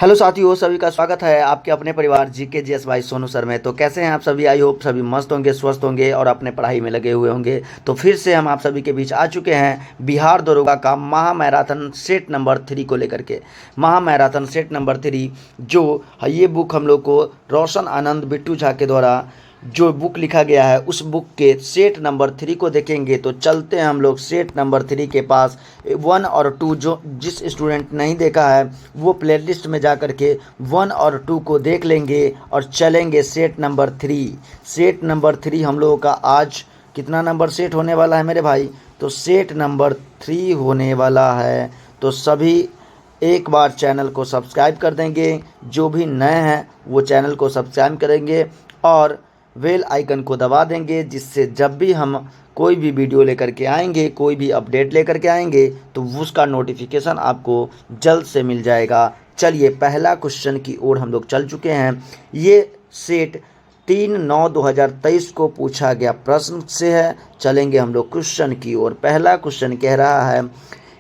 Hello साथियों, सभी का स्वागत है आपके अपने परिवार GKGS भाई सोनू सर में। तो कैसे हैं आप सभी? आई होप सभी मस्त होंगे, स्वस्थ होंगे और अपने पढ़ाई में लगे हुए होंगे। तो फिर से हम आप सभी के बीच आ चुके हैं बिहार दरोगा का महा मैराथन सेट नंबर 3 को लेकर के। महा मैराथन सेट नंबर 3 जो ये बुक हम लोग को रोशन आनंद बिट्टू झा के द्वारा जो बुक लिखा गया है, उस बुक के सेट नंबर 3 को देखेंगे। तो चलते हैं हम लोग सेट नंबर 3 के पास। 1 और 2 जो जिस स्टूडेंट नहीं देखा है वो प्लेलिस्ट में जा कर के 1 और 2 को देख लेंगे और चलेंगे सेट नंबर 3। सेट नंबर 3 हम लोगों का आज कितना नंबर सेट होने वाला है मेरे भाई? तो सेट नंबर 3 होने वाला है। तो सभी एक बार चैनल को सब्सक्राइब कर देंगे, जो भी नए हैं वो चैनल को सब्सक्राइब करेंगे और बेल आइकन को दबा देंगे, जिससे जब भी हम कोई भी वीडियो लेकर के आएंगे, कोई भी अपडेट लेकर के आएंगे, तो उसका नोटिफिकेशन आपको जल्द से मिल जाएगा। चलिए पहला क्वेश्चन की ओर हम लोग चल चुके हैं। ये सेट 3/9/2023 को पूछा गया प्रश्न से है। चलेंगे हम लोग क्वेश्चन की ओर। पहला क्वेश्चन कह रहा है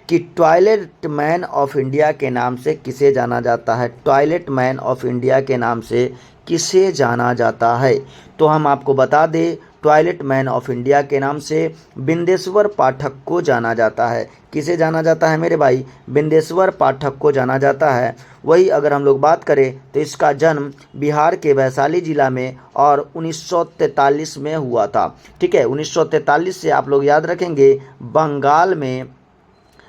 कि टॉयलेट मैन ऑफ इंडिया के नाम से किसे जाना जाता है? टॉयलेट मैन ऑफ इंडिया के नाम से किसे जाना जाता है? तो हम आपको बता दें, टॉयलेट मैन ऑफ इंडिया के नाम से बिंदेश्वर पाठक को जाना जाता है। किसे जाना जाता है मेरे भाई? बिंदेश्वर पाठक को जाना जाता है। वही अगर हम लोग बात करें तो इसका जन्म बिहार के वैशाली जिला में और 1943 में हुआ था। ठीक है, 1943 से आप लोग याद रखेंगे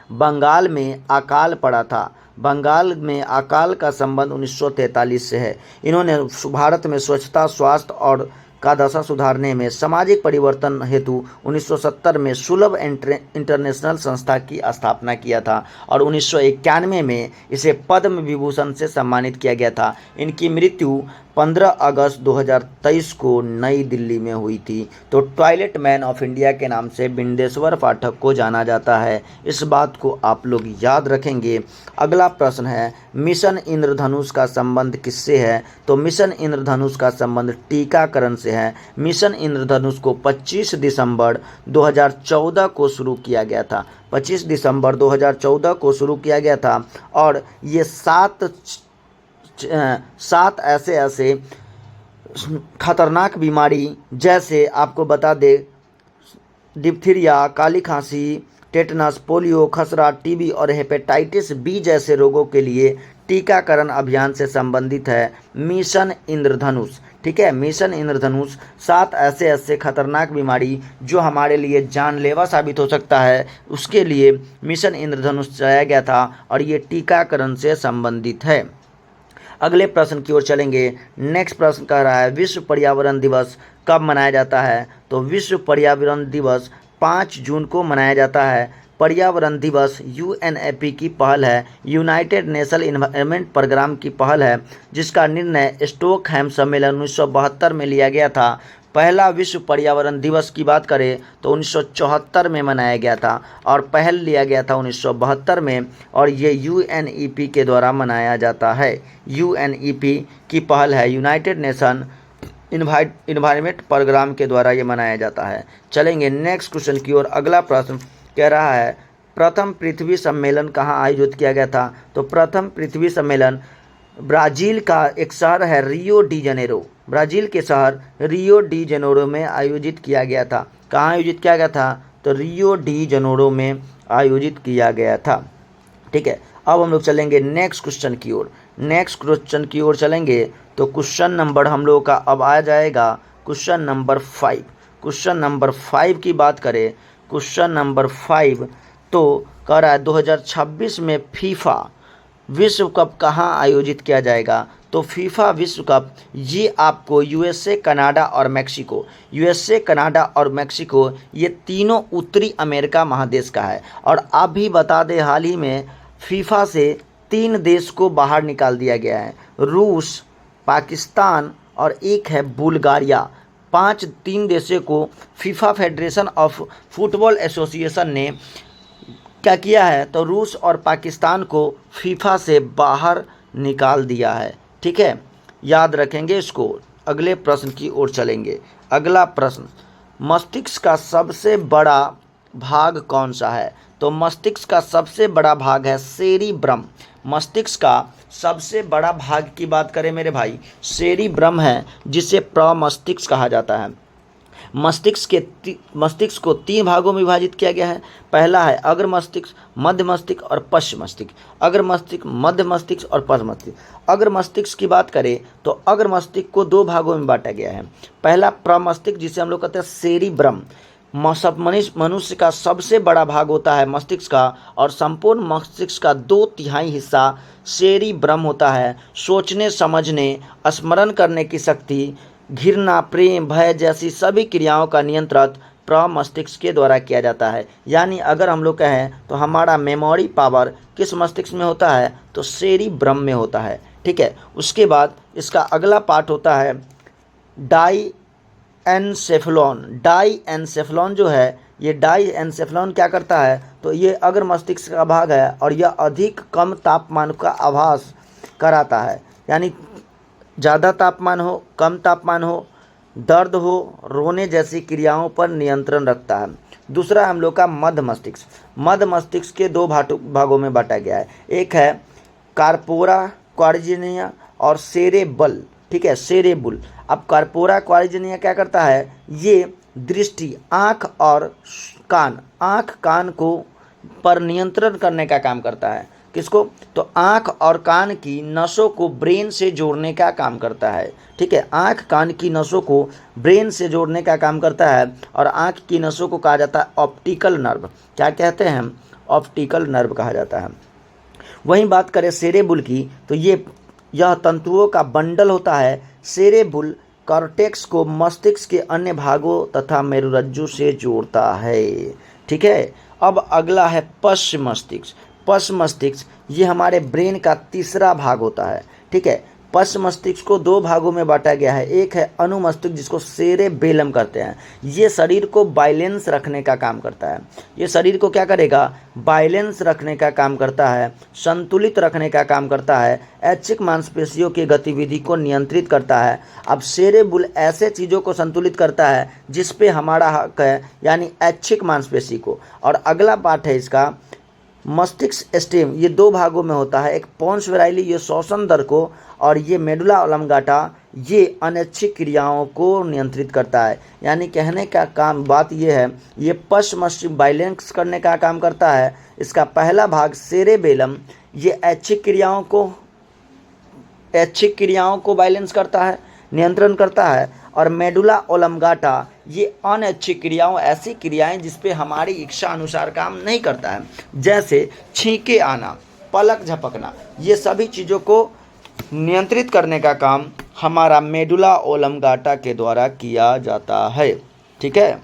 बंगाल में अकाल पड़ा था। बंगाल में अकाल का संबंध 1943 से है। इन्होंने भारत में स्वच्छता, स्वास्थ्य और का दशा सुधारने में सामाजिक परिवर्तन हेतु 1970 में सुलभ इंटरनेशनल संस्था की स्थापना किया था और 1991 में इसे पद्म विभूषण से सम्मानित किया गया था। इनकी मृत्यु 15 अगस्त 2023 को नई दिल्ली में हुई थी। तो टॉयलेट मैन ऑफ इंडिया के नाम से बिंदेश्वर पाठक को जाना जाता है। इस बात को आप लोग याद रखेंगे। अगला प्रश्न है, मिशन इंद्रधनुष का संबंध किससे है? तो मिशन इंद्रधनुष का संबंध टीकाकरण से है। मिशन इंद्रधनुष को 25 दिसंबर 2014 को शुरू किया गया था। 25 दिसंबर 2014 को शुरू किया गया था और ये सात ऐसे खतरनाक बीमारी, जैसे आपको बता दे, डिप्थीरिया, काली खांसी, टेटनस, पोलियो, खसरा, टीबी और हेपेटाइटिस बी जैसे रोगों के लिए टीकाकरण अभियान से संबंधित है मिशन इंद्रधनुष। ठीक है, मिशन इंद्रधनुष 7 ऐसे खतरनाक बीमारी जो हमारे लिए जानलेवा साबित हो सकता है, उसके लिए मिशन इंद्रधनुष चलाया गया था और ये टीकाकरण से संबंधित है। अगले प्रश्न की ओर चलेंगे। नेक्स्ट प्रश्न कह रहा है, विश्व पर्यावरण दिवस कब मनाया जाता है? तो विश्व पर्यावरण दिवस 5 जून को मनाया जाता है। पर्यावरण दिवस UNEP की पहल है, यूनाइटेड नेशन एनवायरनमेंट प्रोग्राम की पहल है, जिसका निर्णय स्टॉकहोम सम्मेलन 1972 में लिया गया था। पहला विश्व पर्यावरण दिवस की बात करें तो 1974 में मनाया गया था और पहल लिया गया था 1972 में, और ये UNEP के द्वारा मनाया जाता है। UNEP की पहल है, यूनाइटेड नेशन इन्वायरमेंट प्रोग्राम के द्वारा ये मनाया जाता है। चलेंगे नेक्स्ट क्वेश्चन की ओर। अगला प्रश्न कह रहा है, प्रथम पृथ्वी सम्मेलन कहाँ आयोजित किया गया था? तो प्रथम पृथ्वी सम्मेलन ब्राज़ील का एक शहर है रियो डी जनेरो। ब्राज़ील के शहर रियो डी जनेरो में आयोजित किया गया था। कहाँ आयोजित किया गया था? तो रियो डी जनेरो में आयोजित किया गया था। ठीक है, अब हम लोग चलेंगे नेक्स्ट क्वेश्चन की ओर। नेक्स्ट क्वेश्चन की ओर चलेंगे तो क्वेश्चन नंबर हम लोगों का अब आ जाएगा क्वेश्चन नंबर 5। क्वेश्चन नंबर 5 की बात करें, क्वेश्चन नंबर 5 तो कह रहा है 2026 में फीफा विश्व कप कहाँ आयोजित किया जाएगा? तो फीफा विश्व कप ये आपको USA, कनाडा और मैक्सिको, USA, कनाडा और मैक्सिको ये तीनों उत्तरी अमेरिका महादेश का है। और आप भी बता दें, हाल ही में फीफा से 3 देश को बाहर निकाल दिया गया है, रूस, पाकिस्तान और एक है बुल्गारिया। 3 देशों को FIFA federation of football association ने क्या किया है? तो रूस और पाकिस्तान को फीफा से बाहर निकाल दिया है। ठीक है, याद रखेंगे इसको। अगले प्रश्न की ओर चलेंगे। अगला प्रश्न, मस्तिष्क का सबसे बड़ा भाग कौन सा है? तो मस्तिष्क का सबसे बड़ा भाग है सेरिब्रम। मस्तिष्क का सबसे बड़ा भाग की बात करें मेरे भाई, सेरिब्रम है, जिसे प्रमस्तिष्क कहा जाता है। मस्तिष्क को 3 भागों में विभाजित किया गया है। पहला है अग्र मस्तिष्क, मध्य मस्तिष्क और पश्च मस्तिष्क। अग्र मस्तिष्क, मध्य मस्तिष्क और पश्च मस्तिष्क। अग्र मस्तिष्क की बात करें तो अग्र मस्तिष्क को 2 भागों में बांटा गया है। पहला प्रमस्तिष्क, जिसे हम लोग कहते हैं सेरिब्रम, मनुष्य का सबसे बड़ा भाग होता है मस्तिष्क का, और संपूर्ण मस्तिष्क का 2/3 हिस्सा सेरिब्रम होता है। सोचने, समझने, स्मरण करने की शक्ति, घृणा, प्रेम, भय जैसी सभी क्रियाओं का नियंत्रण प्रमस्तिष्क के द्वारा किया जाता है। यानी अगर हम लोग कहें तो हमारा मेमोरी पावर किस मस्तिष्क में होता है, तो सेरिब्रम में होता है। ठीक है, उसके बाद इसका अगला पार्ट होता है डाईएनसेफेलॉन। डाईएनसेफेलॉन जो है, ये डाईएनसेफेलॉन क्या करता है, तो ये अग्र मस्तिष्क का भाग है और यह अधिक कम तापमान का आभास कराता है। यानी ज़्यादा तापमान हो, कम तापमान हो, दर्द हो, रोने जैसी क्रियाओं पर नियंत्रण रखता है। दूसरा हम लोग का मध्य मस्तिष्क। मध्य मस्तिष्क के 2 भागों में बांटा गया है। एक है कार्पोरा क्वाड्रिजिनिया और सेरेबल। ठीक है, सेरेबुल। अब कार्पोरा क्वाड्रिजिनिया क्या करता है, ये दृष्टि, आँख कान को पर नियंत्रण करने का काम करता है। किसको, तो आँख और कान की नसों को ब्रेन से जोड़ने का काम करता है। ठीक है, आँख कान की नसों को ब्रेन से जोड़ने का काम करता है, और आँख की नसों को कहा जाता है ऑप्टिकल नर्व। क्या कहते हैं हम, ऑप्टिकल नर्व कहा जाता है। वहीं बात करें सेरेबुल की, तो यह तंतुओं का बंडल होता है। सेरेबुल कॉर्टेक्स को मस्तिष्क के अन्य भागों तथा मेरुरज्जु से जोड़ता है। ठीक है, अब अगला है पश्च मस्तिष्क। पश्च मस्तिष्क ये हमारे ब्रेन का तीसरा भाग होता है। ठीक है, पश्च मस्तिष्क को 2 भागों में बांटा गया है। एक है अनुमस्तिष्क, जिसको सेरेबेलम कहते हैं। ये शरीर को बैलेंस रखने का काम करता है। ये शरीर को क्या करेगा, बैलेंस रखने का काम करता है, संतुलित रखने का काम करता है, ऐच्छिक मांसपेशियों की गतिविधि को नियंत्रित करता है। अब सेरेबुल ऐसे चीज़ों को संतुलित करता है जिस पे हमारा हक है, यानी ऐच्छिक मांसपेशी को। और अगला पार्ट है इसका मस्तिष्क स्टेम। ये 2 भागों में होता है। एक पोन्स वेराइली, ये श्वसन दर को, और ये मेडुला ऑब्लांगाटा, ये अनैच्छिक क्रियाओं को नियंत्रित करता है। यानी कहने का काम बात ये है, ये पश्च मस्तिष्क बैलेंस करने का काम करता है। इसका पहला भाग सेरेबेलम, ये ऐच्छिक क्रियाओं को बैलेंस करता है, नियंत्रण करता है। और मेडुला ओब्लांगाटा ये अनैच्छिक क्रियाओं, ऐसी क्रियाएं जिस पे हमारी इच्छा अनुसार काम नहीं करता है, जैसे छींके आना, पलक झपकना, ये सभी चीज़ों को नियंत्रित करने का काम हमारा मेडुला ओब्लांगाटा के द्वारा किया जाता है। ठीक है,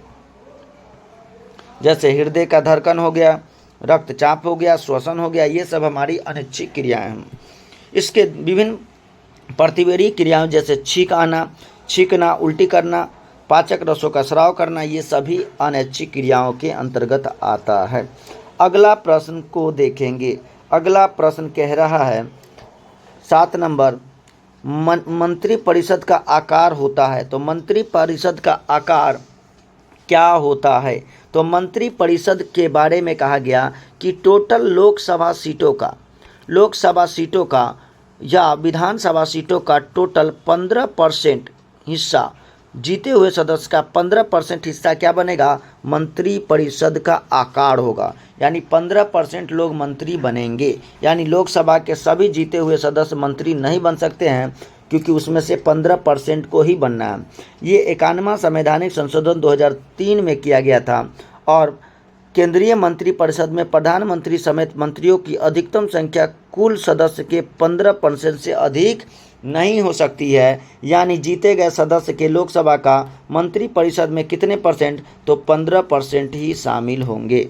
जैसे हृदय का धड़कन हो गया, रक्तचाप हो गया, श्वसन हो गया, ये सब हमारी अनैच्छिक क्रियाएं हैं। इसके विभिन्न प्रतिवेदी क्रियाएं जैसे छींक आना, छींकना, उल्टी करना, पाचक रसों का स्राव करना, ये सभी अनैच्छिक क्रियाओं के अंतर्गत आता है। अगला प्रश्न को देखेंगे। अगला प्रश्न कह रहा है 7 नंबर, मंत्रिपरिषद का आकार होता है। तो मंत्रिपरिषद का आकार क्या होता है, तो मंत्रिपरिषद के बारे में कहा गया कि टोटल लोकसभा सीटों का या विधानसभा सीटों का टोटल 15% हिस्सा, जीते हुए सदस्य का 15% हिस्सा क्या बनेगा, मंत्रिपरिषद का आकार होगा। यानी 15% लोग मंत्री बनेंगे। यानी लोकसभा के सभी जीते हुए सदस्य मंत्री नहीं बन सकते हैं, क्योंकि उसमें से 15% को ही बनना है। ये 51वां संवैधानिक संशोधन 2003 में किया गया था। और केंद्रीय मंत्रिपरिषद में प्रधानमंत्री समेत मंत्रियों की अधिकतम संख्या कुल सदस्य के 15% से अधिक नहीं हो सकती है। यानी जीते गए सदस्य के लोकसभा का मंत्रिपरिषद में कितने परसेंट, तो 15% ही शामिल होंगे।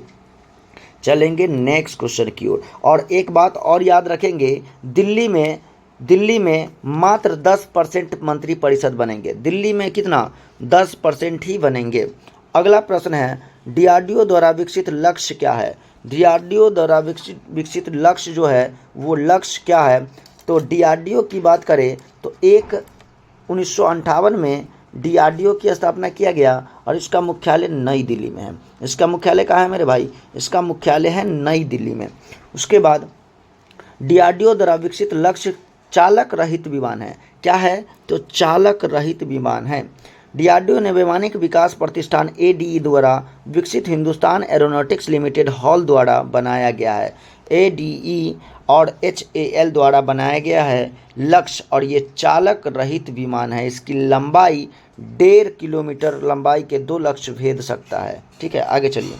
चलेंगे नेक्स्ट क्वेश्चन की ओर। और एक बात और याद रखेंगे, दिल्ली में मात्र 10% मंत्रिपरिषद बनेंगे। दिल्ली में कितना, 10% ही बनेंगे। अगला प्रश्न है, डीआरडीओ द्वारा विकसित लक्ष्य क्या है। डीआरडीओ द्वारा विकसित लक्ष्य जो है, वो लक्ष्य क्या है, तो डीआरडीओ की बात करें तो 1958 में डीआरडीओ की स्थापना किया गया और इसका मुख्यालय नई दिल्ली में है। इसका मुख्यालय कहाँ है मेरे भाई, इसका मुख्यालय है नई दिल्ली में। उसके बाद डीआरडीओ द्वारा विकसित लक्ष्य चालक रहित विमान है। क्या है? तो चालक रहित विमान है। डीआरडीओ ने वैमानिक विकास प्रतिष्ठान एडीई द्वारा विकसित हिंदुस्तान एरोनॉटिक्स लिमिटेड हॉल द्वारा बनाया गया है। एडीई और एचएएल द्वारा बनाया गया है लक्ष्य, और ये चालक रहित विमान है। इसकी लंबाई 1.5 किलोमीटर लंबाई के 2 लक्ष्य भेद सकता है। ठीक है, आगे चलिए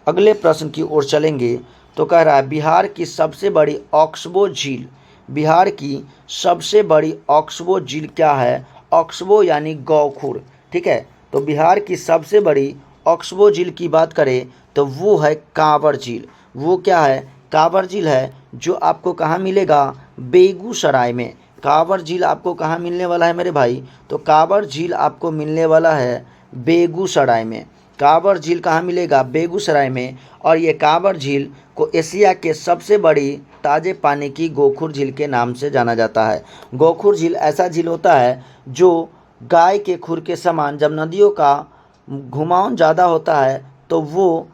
अगले प्रश्न की ओर चलेंगे। तो कह रहा है बिहार की सबसे बड़ी ऑक्सबो झील, बिहार की सबसे बड़ी ऑक्सबो झील क्या है? ऑक्सबो यानी गौखुर। ठीक है, तो बिहार की सबसे बड़ी ऑक्सबो झील की बात करें तो वो है कांवर झील। वो क्या है? कांवर झील है, जो आपको कहाँ मिलेगा? बेगूसराय में। कांवर झील आपको कहाँ मिलने वाला है मेरे भाई? तो कांवर झील आपको मिलने वाला है बेगूसराय में। कांवर झील कहाँ मिलेगा? बेगूसराय में। और ये कांवर झील को एशिया के सबसे बड़ी ताज़े पानी की गोखुर झील के नाम से जाना जाता है। गोखुर झील ऐसा झील होता है जो गाय के खुर के समान, जब नदियों का घुमाव ज़्यादा होता है तो वो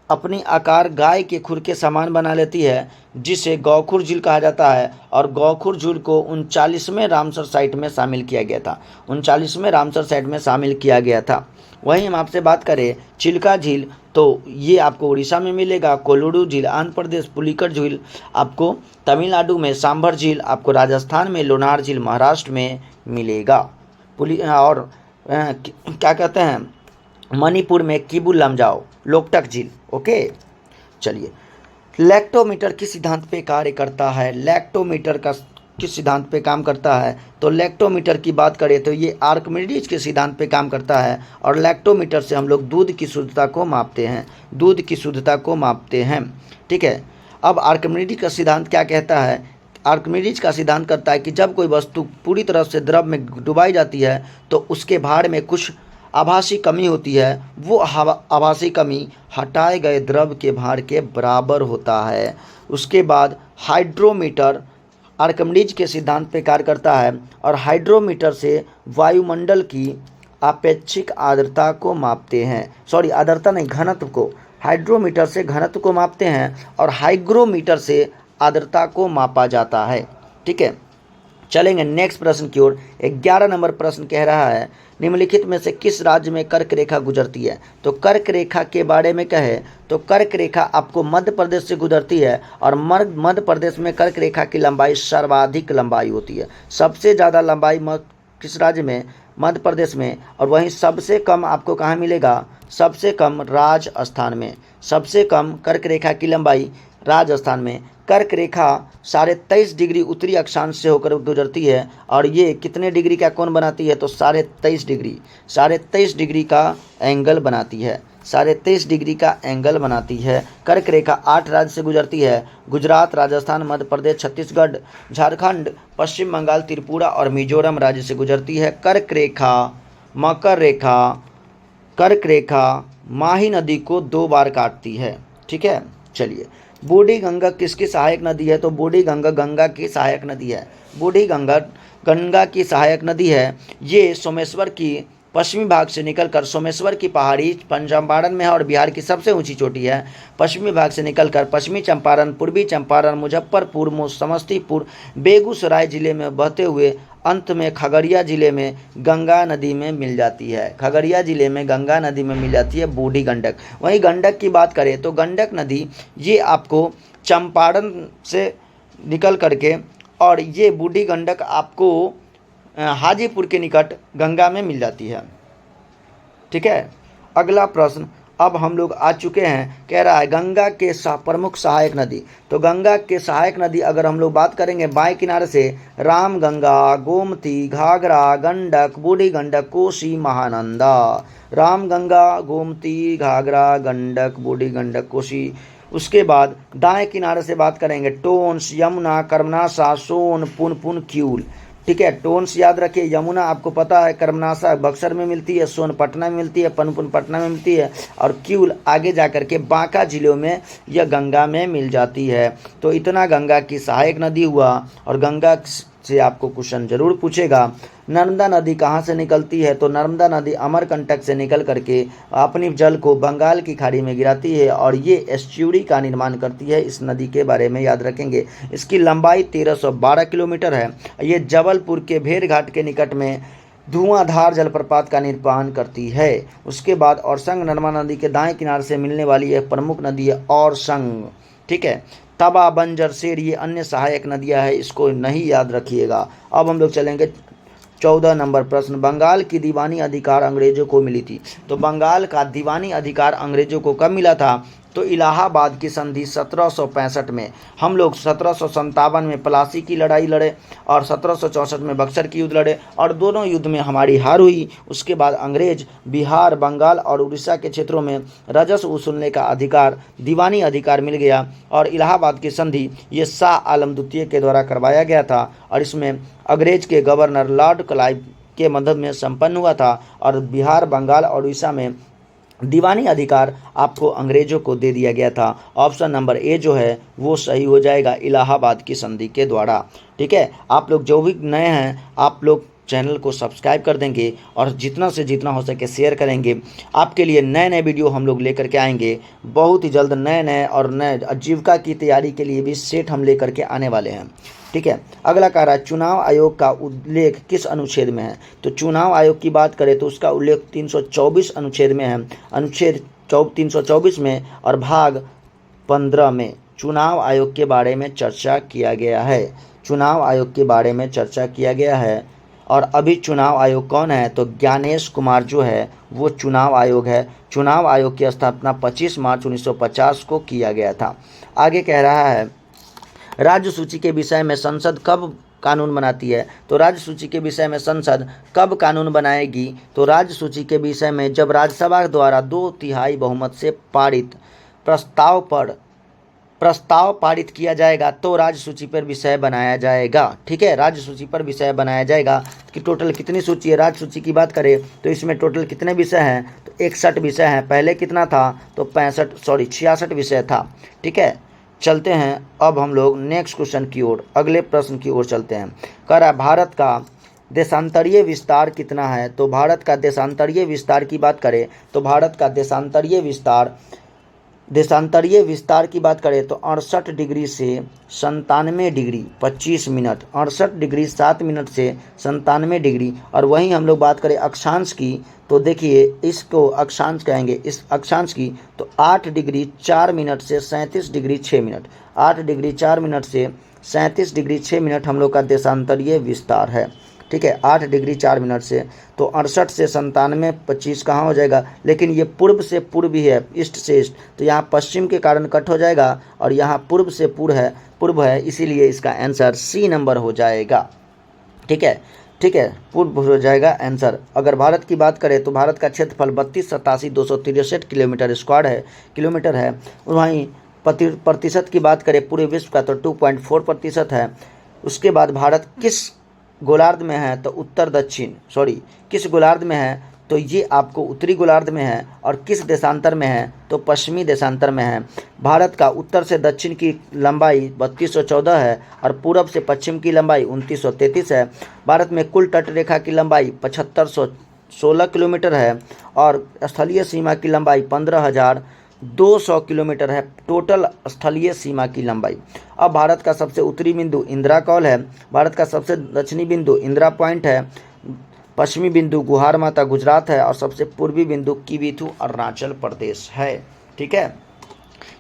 अपनी आकार गाय के खुर के समान बना लेती है, जिसे गौखुर झील कहा जाता है। और गौखुर झील को 39वें रामसर साइट में शामिल किया गया था। 39वें रामसर साइट में शामिल किया गया था। वहीं हम आपसे बात करें चिल्का झील, तो ये आपको उड़ीसा में मिलेगा। कोल्लूरू झील आंध्र प्रदेश, पुलिकट झील आपको तमिलनाडु में, सांभर झील आपको राजस्थान में, लोनार झील महाराष्ट्र में मिलेगा। और क्या कहते हैं, मणिपुर में किबू लमजाओ, लोकटक झील। ओके, चलिए लैक्टोमीटर किस सिद्धांत पे कार्य करता है? लैक्टोमीटर का किस सिद्धांत पे काम करता है? तो लैक्टोमीटर की बात करें तो ये आर्किमिडीज के सिद्धांत पे काम करता है। और लैक्टोमीटर से हम लोग दूध की शुद्धता को मापते हैं, दूध की शुद्धता को मापते हैं। ठीक है, अब आर्किमिडीज का सिद्धांत क्या कहता है? आर्किमिडीज का सिद्धांत करता है कि जब कोई वस्तु पूरी तरह से द्रव में डुबाई जाती है तो उसके भार में कुछ आभासी कमी होती है। वो आभासी कमी हटाए गए द्रव के भार के बराबर होता है। उसके बाद हाइड्रोमीटर आर्किमिडीज के सिद्धांत पे कार्य करता है। और हाइड्रोमीटर से वायुमंडल की आपेक्षिक आर्द्रता को मापते हैं। सॉरी, आर्द्रता नहीं, घनत्व को। हाइड्रोमीटर से घनत्व को मापते हैं और हाइग्रोमीटर से आर्द्रता को मापा जाता है। ठीक है, चलेंगे नेक्स्ट प्रश्न की ओर। 11 नंबर प्रश्न कह रहा है निम्नलिखित में से किस राज्य में कर्क रेखा गुजरती है? तो कर्क रेखा के बारे में कहे तो कर्क रेखा आपको मध्य प्रदेश से गुजरती है। और मध्य प्रदेश में कर्क रेखा की लंबाई सर्वाधिक लंबाई होती है। सबसे ज़्यादा लंबाई किस राज्य में? मध्य प्रदेश में। और वहीं सबसे कम आपको कहाँ मिलेगा? सबसे कम राजस्थान में। सबसे कम कर्क रेखा की लंबाई राजस्थान में। कर्क रेखा 23.5 डिग्री उत्तरी अक्षांश से होकर गुजरती है। और ये कितने डिग्री का कोण बनाती है? तो 23.5 डिग्री, 23.5 डिग्री का एंगल बनाती है। 23.5 डिग्री का एंगल बनाती है। कर्क रेखा 8 राज्य से गुजरती है। गुजरात, राजस्थान, मध्य प्रदेश, छत्तीसगढ़, झारखंड, पश्चिम बंगाल, त्रिपुरा और मिजोरम राज्य से गुजरती है। कर्क रेखा, मकर रेखा, कर्क रेखा माही नदी को 2 बार काटती है। ठीक है, चलिए बूढ़ी गंगा किसकी सहायक नदी है? तो बूढ़ी गंगा गंगा की सहायक नदी है। बूढ़ी गंगा गंगा की सहायक नदी है। ये सोमेश्वर की पश्चिमी भाग से निकलकर सोमेश्वर की पहाड़ी चंपारण में है और बिहार की सबसे ऊंची चोटी है। पश्चिमी भाग से निकलकर पश्चिमी चंपारण, पूर्वी चंपारण, मुजफ्फरपुर, समस्तीपुर, बेगूसराय जिले में बहते हुए अंत में खगड़िया जिले में गंगा नदी में मिल जाती है। खगड़िया जिले में गंगा नदी में मिल जाती है बूढ़ी गंडक। वहीं गंडक की बात करें तो गंडक नदी ये आपको चंपारण से निकल करके, और ये बूढ़ी गंडक आपको हाजीपुर के निकट गंगा में मिल जाती है। ठीक है, अगला प्रश्न अब हम लोग आ चुके हैं। कह रहा है गंगा के प्रमुख सहायक नदी। तो गंगा के सहायक नदी अगर हम लोग बात करेंगे बाएं किनारे से रामगंगा, गोमती, घाघरा, गंडक, बूढ़ी गंडक, कोसी, महानंदा। रामगंगा, गोमती, घाघरा, गंडक, बूढ़ी गंडक, कोसी। उसके बाद दाएं किनारे से बात करेंगे टोंस, यमुना, कर्मनाशा, सोन, पुनपुन, क्यूल। ठीक है, टोंस याद रखिए, यमुना आपको पता है कर्मनाशा बक्सर में मिलती है, सोन पटना में मिलती है, पुनपुन पटना में मिलती है, और क्यूल आगे जाकर के बांका जिलों में यह गंगा में मिल जाती है। तो इतना गंगा की सहायक नदी हुआ। और गंगा से आपको क्वेश्चन जरूर पूछेगा। नर्मदा नदी कहाँ से निकलती है? तो नर्मदा नदी अमरकंटक से निकल करके अपनी जल को बंगाल की खाड़ी में गिराती है और ये एस्चुरी का निर्माण करती है। इस नदी के बारे में याद रखेंगे। इसकी लंबाई 1312 किलोमीटर है। ये जबलपुर के भेड़घाट के निकट में धुआंधार जलप्रपात का निर्माण करती है। उसके बाद औरसंग नर्मदा नदी के दाएं किनारे से मिलने वाली एक प्रमुख नदी है औरसंग। ठीक है, तवा, बंजर, सेर ये अन्य सहायक नदियां हैं, इसको नहीं याद रखिएगा। अब हम लोग चलेंगे 14 नंबर प्रश्न। बंगाल की दीवानी अधिकार अंग्रेजों को मिली थी। तो बंगाल का दीवानी अधिकार अंग्रेजों को कब मिला था? तो इलाहाबाद की संधि 1765 में। हम लोग 1757 में प्लासी की लड़ाई लड़े और 1764 में बक्सर की युद्ध लड़े और दोनों युद्ध में हमारी हार हुई। उसके बाद अंग्रेज बिहार, बंगाल और उड़ीसा के क्षेत्रों में राजस्व वसूलने का अधिकार, दीवानी अधिकार मिल गया और इलाहाबाद की संधि ये शाह आलम द्वितीय के द्वारा करवाया गया था और इसमें अंग्रेज के गवर्नर लॉर्ड क्लाइव के मदद में संपन्न हुआ था और बिहार, बंगाल और उड़ीसा में दीवानी अधिकार आपको अंग्रेजों को दे दिया गया था। ऑप्शन नंबर ए जो है वो सही हो जाएगा, इलाहाबाद की संधि के द्वारा। ठीक है, आप लोग जो भी नए हैं आप लोग चैनल को सब्सक्राइब कर देंगे और जितना से जितना हो सके शेयर करेंगे। आपके लिए नए नए वीडियो हम लोग लेकर के आएंगे बहुत ही जल्द। नए और नए आजीविका की तैयारी के लिए भी सेट हम लेकर के आने वाले हैं। ठीक है, अगला कह रहा है चुनाव आयोग का उल्लेख किस अनुच्छेद में है? तो चुनाव आयोग की बात करें तो उसका उल्लेख 324 अनुच्छेद में है। अनुच्छेद 324 में और भाग 15 में चुनाव आयोग के बारे में चर्चा किया गया है। चुनाव आयोग के बारे में चर्चा किया गया है। और अभी चुनाव आयोग कौन है? तो ज्ञानेश कुमार जो है वो चुनाव आयोग है। चुनाव आयोग की स्थापना 25 मार्च 1950 को किया गया था। आगे कह रहा है राज्य सूची के विषय में संसद कब कानून बनाती है? तो राज्य सूची के विषय में संसद कब कानून बनाएगी? तो राज्य सूची के विषय में जब राज्यसभा द्वारा 2/3 बहुमत से पारित प्रस्ताव पारित किया जाएगा तो राज्य सूची पर विषय बनाया जाएगा। ठीक है, राज्य सूची पर विषय बनाया जाएगा। कि टोटल कितनी सूची है? राज्य सूची की बात करें तो इसमें टोटल कितने विषय हैं? तो 61 विषय हैं। पहले कितना था? तो 66 विषय था। ठीक है, चलते हैं अब हम लोग नेक्स्ट क्वेश्चन की ओर, अगले प्रश्न की ओर चलते हैं। कह रहा है भारत का देशांतरीय विस्तार कितना है? तो भारत का देशांतरीय विस्तार की बात करें तो भारत का देशांतरीय विस्तार की बात करें तो 68 डिग्री से 97 डिग्री 25 मिनट, 68 डिग्री 7 मिनट से 97 डिग्री। और वहीं हम लोग बात करें अक्षांश की तो देखिए इसको अक्षांश कहेंगे, इस अक्षांश की तो 8 डिग्री 4 मिनट से 37 डिग्री 6 मिनट, 8 डिग्री 4 मिनट से 37 डिग्री 6 मिनट हम लोग का देशांतरीय विस्तार है। ठीक है, 8 डिग्री 4 मिनट से तो 68 से 97 25 कहाँ हो जाएगा? लेकिन ये पूर्व से पूर्व भी है, ईस्ट से ईस्ट, तो यहाँ पश्चिम के कारण कट हो जाएगा और यहाँ पूर्व से पूर्व है, इसीलिए इसका आंसर सी नंबर हो जाएगा। ठीक है, पूर्व हो जाएगा आंसर। अगर भारत की बात करें तो भारत का क्षेत्रफल 32,87,263 किलोमीटर है। वहीं प्रतिशत की बात करें पूरे विश्व का तो 2.4% है। उसके बाद भारत किस गोलार्ध में है? तो किस गोलार्ध में है? तो ये आपको उत्तरी गोलार्ध में है। और किस देशांतर में है? तो पश्चिमी देशांतर में है। भारत का उत्तर से दक्षिण की लंबाई 3214 है और पूरब से पश्चिम की लंबाई 2933 है। भारत में कुल तट रेखा की लंबाई 7516 किलोमीटर है और स्थलीय सीमा की लंबाई 15,200 किलोमीटर है। टोटल स्थलीय सीमा की लंबाई। अब भारत का सबसे उत्तरी बिंदु इंदिरा कॉल है, भारत का सबसे दक्षिणी बिंदु इंदिरा पॉइंट है, पश्चिमी बिंदु गुहार माता गुजरात है और सबसे पूर्वी बिंदु किवीथू अरुणाचल प्रदेश है। ठीक है,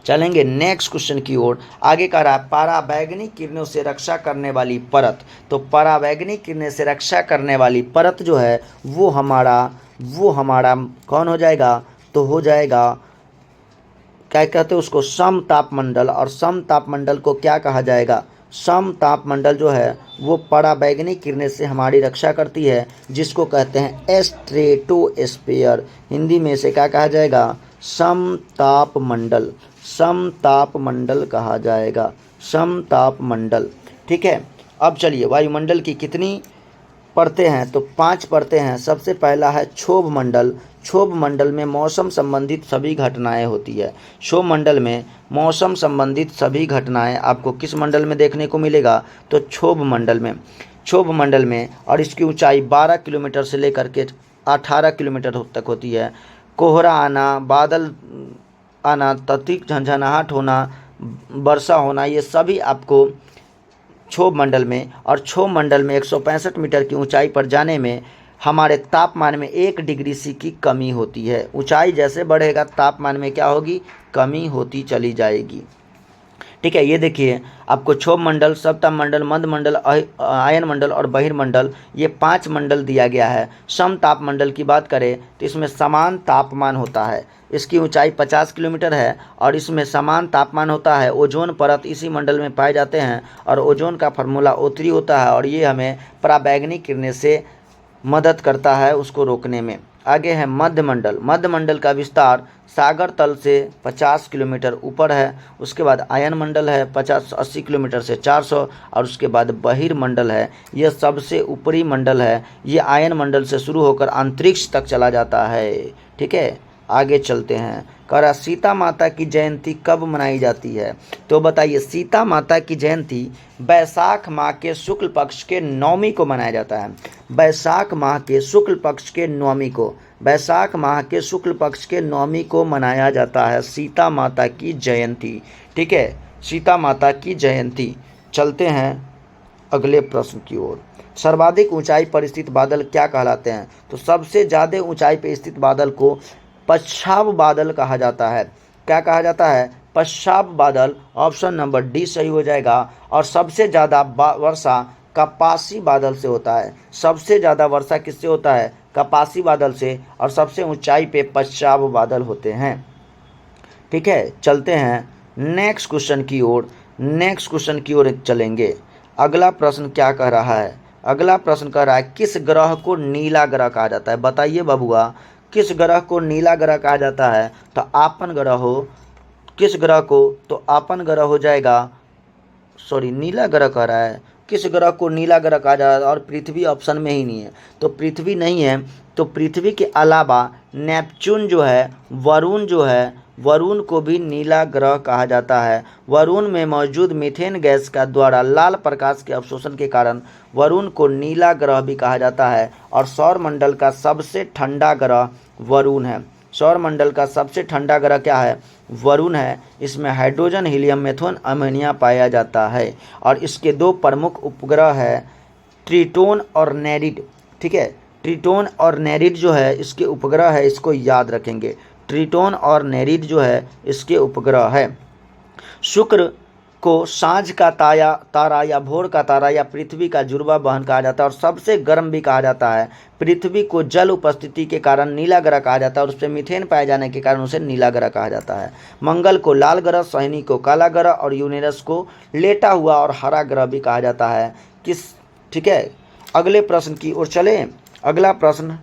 चलेंगे नेक्स्ट क्वेश्चन की ओर। आगे कह रहा है पराबैंगनी किरणों से रक्षा करने वाली परत। तो पराबैंगनी किरणें से रक्षा करने वाली परत जो है वो हमारा कौन हो जाएगा? तो हो जाएगा, क्या कहते हैं उसको, समतापमंडल। और समतापमंडल को क्या कहा जाएगा? समतापमंडल जो है वो पराबैंगनी किरणें से हमारी रक्षा करती है, जिसको कहते हैं स्ट्रेटोस्फीयर। हिंदी में से क्या कहा जाएगा? समतापमंडल। समतापमंडल कहा जाएगा, समतापमंडल। ठीक है, अब चलिए वायुमंडल की कितनी परतें हैं? तो 5 परतें हैं। सबसे पहला है क्षोभ मंडल। क्षोभ मंडल में मौसम संबंधित सभी घटनाएं होती है। क्षोभ मंडल में मौसम संबंधित सभी घटनाएं आपको किस मंडल में देखने को मिलेगा? तो क्षोभ मंडल में। क्षोभ मंडल में और इसकी ऊंचाई 12 किलोमीटर से लेकर के 18 किलोमीटर तक होती है। कोहरा आना, बादल आना, तत्विक झंझनाहट होना, वर्षा होना, ये सभी आपको क्षोभ मंडल में, और क्षोभ मंडल में 165 मीटर की ऊंचाई पर जाने में हमारे तापमान में 1 डिग्री सी की कमी होती है। ऊंचाई जैसे बढ़ेगा तापमान में क्या होगी, कमी होती चली जाएगी। ठीक है, ये देखिए आपको क्षोभ मंडल, सप्तम मंडल, मध्य मंडल, आयन मंडल और बहिर्मंडल, ये 5 मंडल दिया गया है। सम ताप मंडल की बात करें तो इसमें समान तापमान होता है। इसकी ऊंचाई 50 किलोमीटर है और इसमें समान तापमान होता है। ओजोन परत इसी मंडल में पाए जाते हैं और ओजोन का फार्मूला O3 होता है और ये हमें पराबैंगनी किरणें से मदद करता है उसको रोकने में। आगे है मध्य मंडल। मध्य मंडल का विस्तार सागर तल से 50 किलोमीटर ऊपर है। उसके बाद आयन मंडल है 50-80 किलोमीटर से 400, और उसके बाद बहिर्मंडल है, यह सबसे ऊपरी मंडल है। ये आयन मंडल से शुरू होकर अंतरिक्ष तक चला जाता है। ठीक है, आगे चलते हैं। कह रहा सीता माता की जयंती कब मनाई जाती है, तो बताइए। सीता माता की जयंती बैसाख माह के शुक्ल पक्ष के 9वीं को मनाया जाता है। बैसाख माह के शुक्ल पक्ष के 9वीं को, बैसाख माह के शुक्ल पक्ष के 9वीं को मनाया जाता है सीता माता की जयंती। ठीक है, सीता माता की जयंती। चलते हैं अगले प्रश्न की ओर। सर्वाधिक ऊंचाई पर स्थित बादल क्या कहलाते हैं, तो सबसे ज़्यादा ऊंचाई पर स्थित बादल को पश्चाव बादल कहा जाता है। क्या कहा जाता है, पश्चाव बादल। ऑप्शन नंबर डी सही हो जाएगा। और सबसे ज़्यादा वर्षा कपासी बादल से होता है। सबसे ज़्यादा वर्षा किससे होता है, कपासी बादल से, और सबसे ऊंचाई पे पश्चाव बादल होते हैं। ठीक है, चलते हैं नेक्स्ट क्वेश्चन की ओर। नेक्स्ट क्वेश्चन की ओर चलेंगे। अगला प्रश्न क्या कह रहा है, अगला प्रश्न कह रहा है किस ग्रह को नीला ग्रह कहा जाता है। बताइए बबुआ, किस ग्रह को नीला ग्रह कहा जाता है, तो आपन ग्रह हो। किस ग्रह को, तो आपन ग्रह हो जाएगा, सॉरी नीला ग्रह कह रहा है। किस ग्रह को नीला ग्रह कहा जाता है, और पृथ्वी ऑप्शन में ही नहीं है, तो पृथ्वी नहीं है। तो पृथ्वी के अलावा नेपच्यून जो है, वरुण जो है, वरुण को भी नीला ग्रह कहा जाता है। वरुण में मौजूद मीथेन गैस का द्वारा लाल प्रकाश के अवशोषण के कारण वरुण को नीला ग्रह भी कहा जाता है। और सौर मंडल का सबसे ठंडा ग्रह वरुण है। सौर मंडल का सबसे ठंडा ग्रह क्या है, वरुण है। इसमें हाइड्रोजन, हीलियम, मेथोन, अमोनिया पाया जाता है। और इसके 2 प्रमुख उपग्रह है, ट्रिटोन और नेरिड। ठीक है, ट्रिटोन और नेरिड जो है इसके उपग्रह है, इसको याद रखेंगे। ट्रिटोन और नेरिड जो है इसके उपग्रह है। शुक्र को सांझ का तारा या भोर का तारा या पृथ्वी का जुड़वा बहन कहा जाता है और सबसे गर्म भी कहा जाता है। पृथ्वी को जल उपस्थिति के कारण नीला ग्रह कहा जाता है और उस पर मीथेन पाए जाने के कारण उसे नीला ग्रह कहा जाता है। मंगल को लाल ग्रह, शनि को काला ग्रह और यूरेनस को लेटा हुआ और हरा ग्रह भी कहा जाता है। ठीक है, अगले प्रश्न की ओर चलें। अगला प्रश्न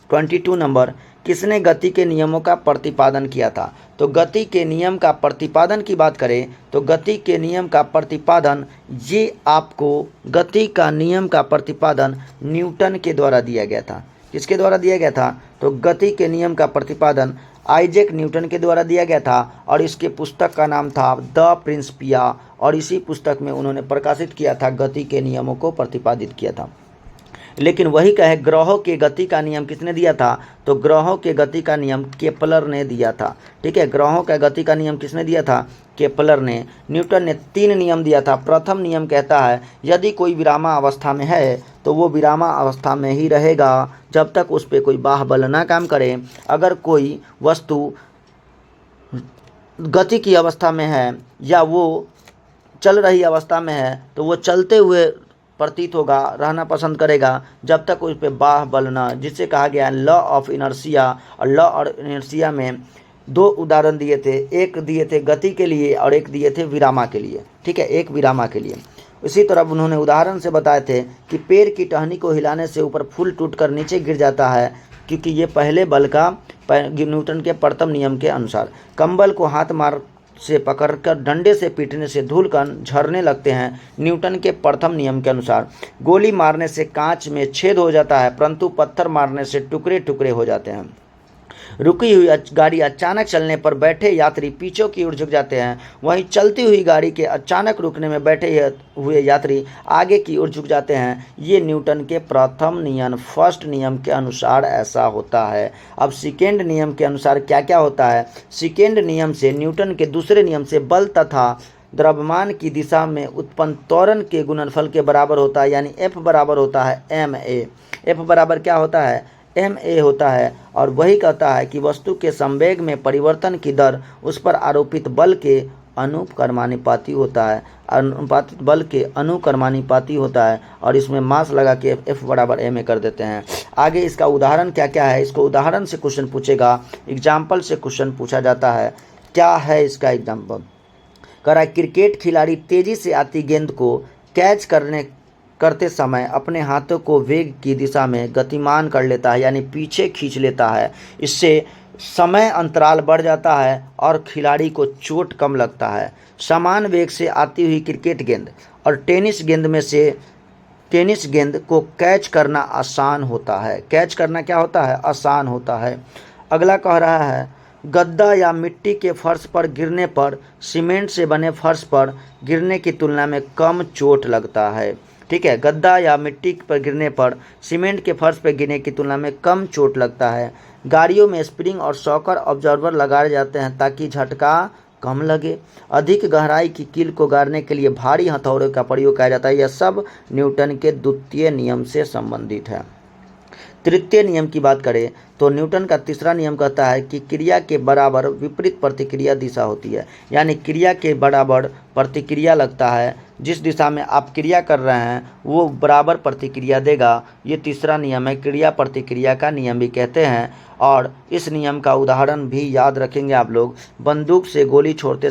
22 नंबर, किसने गति के नियमों का प्रतिपादन किया था। तो गति के नियम का प्रतिपादन की बात करें तो गति के नियम का प्रतिपादन, ये आपको गति का नियम का प्रतिपादन न्यूटन के द्वारा दिया गया था। किसके द्वारा दिया गया था, तो गति के नियम का प्रतिपादन आइजैक न्यूटन के द्वारा दिया गया था और इसके पुस्तक का नाम था द प्रिंसिपिया। और इसी पुस्तक में उन्होंने प्रकाशित किया था, गति के नियमों को प्रतिपादित किया था। लेकिन वही कहे ग्रहों के गति का नियम किसने दिया था, तो ग्रहों के गति का नियम केपलर ने दिया था। ठीक है, ग्रहों का गति का नियम किसने दिया था, केपलर ने। न्यूटन ने 3 नियम दिया था। प्रथम नियम कहता है यदि कोई विरामा अवस्था में है तो वो विरामा अवस्था में ही रहेगा जब तक उस पर कोई बाह्य ना काम करे। अगर कोई वस्तु गति की अवस्था में है या वो चल रही अवस्था में है तो वो चलते हुए प्रतीत होगा, रहना पसंद करेगा जब तक उस पर बाह्य बल न, जिससे कहा गया लॉ ऑफ इनर्शिया। और लॉ और इनर्शिया में 2 उदाहरण दिए थे, एक दिए थे गति के लिए और एक दिए थे विरामा के लिए। ठीक है, एक विरामा के लिए। इसी तरह उन्होंने उदाहरण से बताए थे कि पेड़ की टहनी को हिलाने से ऊपर फूल टूटकर नीचे गिर जाता है, क्योंकि ये पहले बल का न्यूटन के प्रथम नियम के अनुसार। कंबल को हाथ मार से पकड़कर डंडे से पीटने से धूलकण झरने लगते हैं, न्यूटन के प्रथम नियम के अनुसार। गोली मारने से कांच में छेद हो जाता है, परंतु पत्थर मारने से टुकड़े टुकड़े हो जाते हैं। रुकी हुई गाड़ी अचानक चलने पर बैठे यात्री पीछे की ओर झुक जाते हैं, वहीं चलती हुई गाड़ी के अचानक रुकने में बैठे हुए यात्री आगे की ओर झुक जाते हैं। ये न्यूटन के प्रथम नियम फर्स्ट नियम के अनुसार ऐसा होता है। अब सेकेंड नियम के अनुसार क्या क्या होता है? सेकेंड नियम से न्यूटन के दूसरे नियम से बल तथा द्रव्यमान की दिशा में उत्पन्न त्वरण के गुणनफल के बराबर होता है, यानी F बराबर होता है ma। F बराबर क्या होता है? ma होता है, और वही कहता है कि वस्तु के संवेग में परिवर्तन की दर उस पर आरोपित बल के अनुक्रमानुपाती होता है, अनुपातिक बल के अनुक्रमानुपाती होता है, और इसमें मास लगा के F बराबर ma कर देते हैं। आगे इसका उदाहरण क्या क्या है, इसको उदाहरण से क्वेश्चन पूछेगा, एग्जाम्पल से क्वेश्चन पूछा जाता है। क्या है इसका एग्जाम्पल? कह रहा है क्रिकेट खिलाड़ी तेजी से आती गेंद को कैच करते समय अपने हाथों को वेग की दिशा में गतिमान कर लेता है, यानी पीछे खींच लेता है। इससे समय अंतराल बढ़ जाता है और खिलाड़ी को चोट कम लगता है। समान वेग से आती हुई क्रिकेट गेंद और टेनिस गेंद को कैच करना आसान होता है। कैच करना क्या होता है? आसान होता है। अगला कह रहा है गद्दा या मिट्टी के फर्श पर गिरने पर सीमेंट से बने फर्श पर गिरने की तुलना में कम चोट लगता है। ठीक है, गद्दा या मिट्टी पर गिरने पर सीमेंट के फर्श पर गिरने की तुलना में कम चोट लगता है। गाड़ियों में स्प्रिंग और शॉकर ऑब्जर्वर लगाए जाते हैं ताकि झटका कम लगे। अधिक गहराई की कील को गाड़ने के लिए भारी हथौड़े का प्रयोग किया जाता है। यह सब न्यूटन के द्वितीय नियम से संबंधित है। तृतीय नियम की बात करें तो न्यूटन का तीसरा नियम कहता है कि क्रिया के बराबर विपरीत प्रतिक्रिया दिशा होती है, यानी क्रिया के बराबर प्रतिक्रिया लगता है। जिस दिशा में आप क्रिया कर रहे हैं वो बराबर प्रतिक्रिया देगा। ये तीसरा नियम है, क्रिया प्रतिक्रिया का नियम भी कहते हैं। और इस नियम का उदाहरण भी याद रखेंगे आप लोग। बंदूक से गोली छोड़ते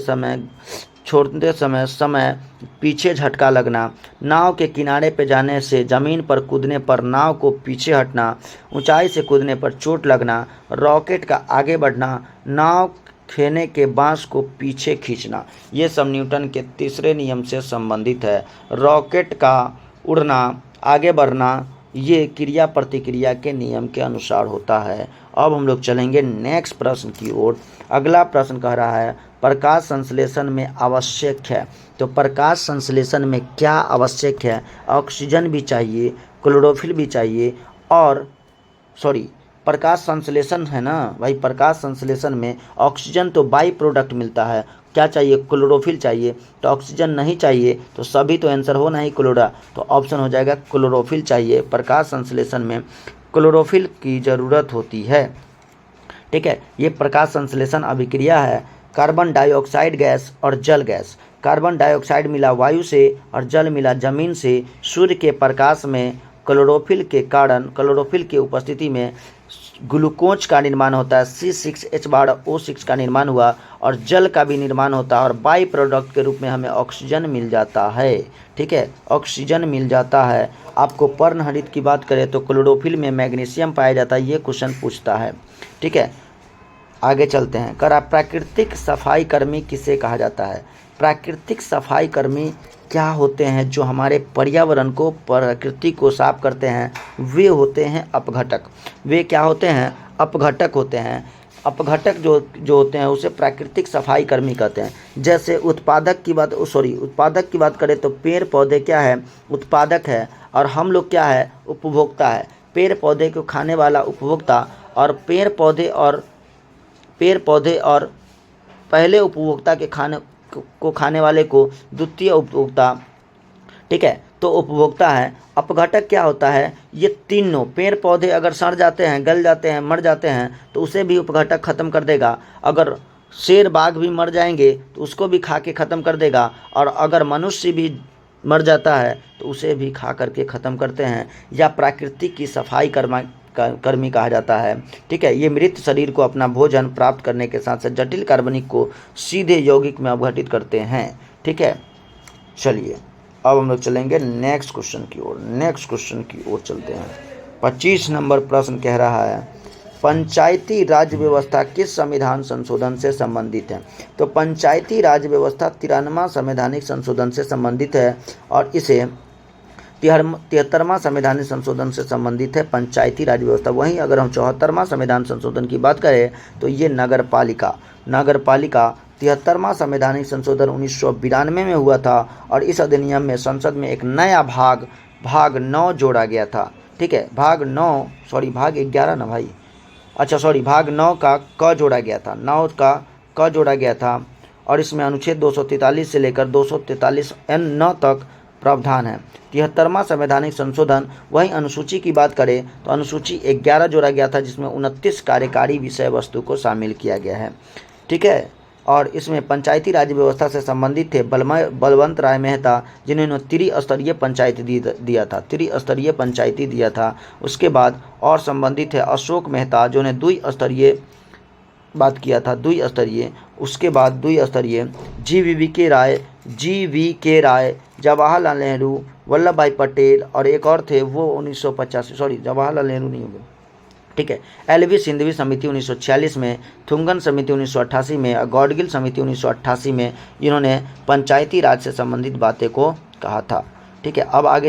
समय पीछे झटका लगना, नाव के किनारे पर जाने से ज़मीन पर कूदने पर नाव को पीछे हटना, ऊंचाई से कूदने पर चोट लगना, रॉकेट का आगे बढ़ना, नाव खेने के बांस को पीछे खींचना, ये सब न्यूटन के तीसरे नियम से संबंधित है। रॉकेट का उड़ना, आगे बढ़ना, ये क्रिया प्रतिक्रिया के नियम के अनुसार होता है। अब हम लोग चलेंगे नेक्स्ट प्रश्न की ओर। अगला प्रश्न कह रहा है प्रकाश संश्लेषण में आवश्यक है। तो प्रकाश संश्लेषण में क्या आवश्यक है? ऑक्सीजन भी चाहिए, क्लोरोफिल भी चाहिए, और प्रकाश संश्लेषण है ना भाई। प्रकाश संश्लेषण में ऑक्सीजन तो बाई प्रोडक्ट मिलता है, क्या चाहिए? क्लोरोफिल चाहिए। तो ऑक्सीजन नहीं चाहिए तो सभी तो आंसर हो नहीं क्लोरा, तो ऑप्शन हो जाएगा क्लोरोफिल चाहिए। प्रकाश संश्लेषण में क्लोरोफिल की ज़रूरत होती है। ठीक है, ये प्रकाश संश्लेषण अभिक्रिया है। कार्बन डाइऑक्साइड गैस और जल गैस। कार्बन डाइऑक्साइड मिला वायु से और जल मिला जमीन से। सूर्य के प्रकाश में क्लोरोफिल की उपस्थिति में ग्लूकोज का निर्माण होता है, C6H12O6 का निर्माण हुआ, और जल का भी निर्माण होता है, और बाई प्रोडक्ट के रूप में हमें ऑक्सीजन मिल जाता है। ठीक है, ऑक्सीजन मिल जाता है। आपको पर्णहरित की बात करें तो क्लोरोफिल में मैग्नीशियम पाया जाता है, ये क्वेश्चन पूछता है। ठीक है, आगे चलते हैं। प्राकृतिक सफाई कर्मी किसे कहा जाता है? प्राकृतिक सफाई कर्मी क्या होते हैं? जो हमारे पर्यावरण को, प्रकृति को साफ करते हैं, वे होते हैं अपघटक। वे क्या होते हैं? अपघटक होते हैं। अपघटक जो होते हैं उसे प्राकृतिक सफाई कर्मी कहते हैं। जैसे उत्पादक की बात करें तो पेड़ पौधे क्या है? उत्पादक है, और हम लोग क्या है? उपभोक्ता है। पेड़ पौधे को खाने वाला उपभोक्ता, और पेड़ पौधे और पहले उपभोक्ता के खाने वाले को द्वितीय उपभोक्ता। ठीक है, तो उपभोक्ता है। अपघटक क्या होता है? ये तीनों पेड़ पौधे अगर सड़ जाते हैं, गल जाते हैं, मर जाते हैं तो उसे भी उपघटक ख़त्म कर देगा। अगर शेर बाघ भी मर जाएंगे तो उसको भी खा के ख़त्म कर देगा, और अगर मनुष्य भी मर जाता है तो उसे भी खा करके ख़त्म करते हैं। या प्राकृतिक की सफाई कर्मी कहा जाता है। ठीक है, ये मृत शरीर को अपना भोजन प्राप्त करने के साथ साथ जटिल कार्बनिक को सीधे यौगिक में अपघटित करते हैं। ठीक है, चलिए अब हम लोग चलेंगे नेक्स्ट क्वेश्चन की ओर चलते हैं। 25 नंबर प्रश्न कह रहा है पंचायती राज व्यवस्था किस संविधान संशोधन से संबंधित है? तो पंचायती राज व्यवस्था 93वां संवैधानिक संशोधन से संबंधित है, और इसे 73वां संवैधानिक संशोधन से संबंधित है पंचायती राज व्यवस्था। वहीं अगर हम 74वां संविधान संशोधन की बात करें तो ये नगर पालिका 73वां संवैधानिक संशोधन 1992 में हुआ था और इस अधिनियम में संसद में एक नया भाग 9 जोड़ा गया था। ठीक है, भाग 11 ना भाई, अच्छा सॉरी, भाग 9 का क जोड़ा गया था, 9 का क जोड़ा गया था और इसमें अनुच्छेद 243 से लेकर 243(9) तक प्रावधान है। 73वां संवैधानिक संशोधन, वहीं अनुसूची की बात करें तो अनुसूची 11 जोड़ा गया था जिसमें 29 कार्यकारी विषय वस्तु को शामिल किया गया है। ठीक है, और इसमें पंचायती राज व्यवस्था से संबंधित थे बलवंत राय मेहता, जिन्होंने त्रिस्तरीय पंचायती दिया था। उसके बाद और संबंधित है अशोक मेहता, जो ने द्विस्तरीय बात किया था, द्विस्तरीय। उसके बाद द्विस्तरीय जी.वी.के. राय, जवाहरलाल नेहरू, वल्लभ भाई पटेल और एक और थे वो 1985, सॉरी जवाहरलाल नेहरू नहीं होंगे, ठीक है, एल.वी. सिंघवी समिति 1946 में, थुंगन समिति 1988 में और गॉडगिल समिति 1988 में इन्होंने पंचायती राज से संबंधित बातें को कहा था। ठीक है, अब आगे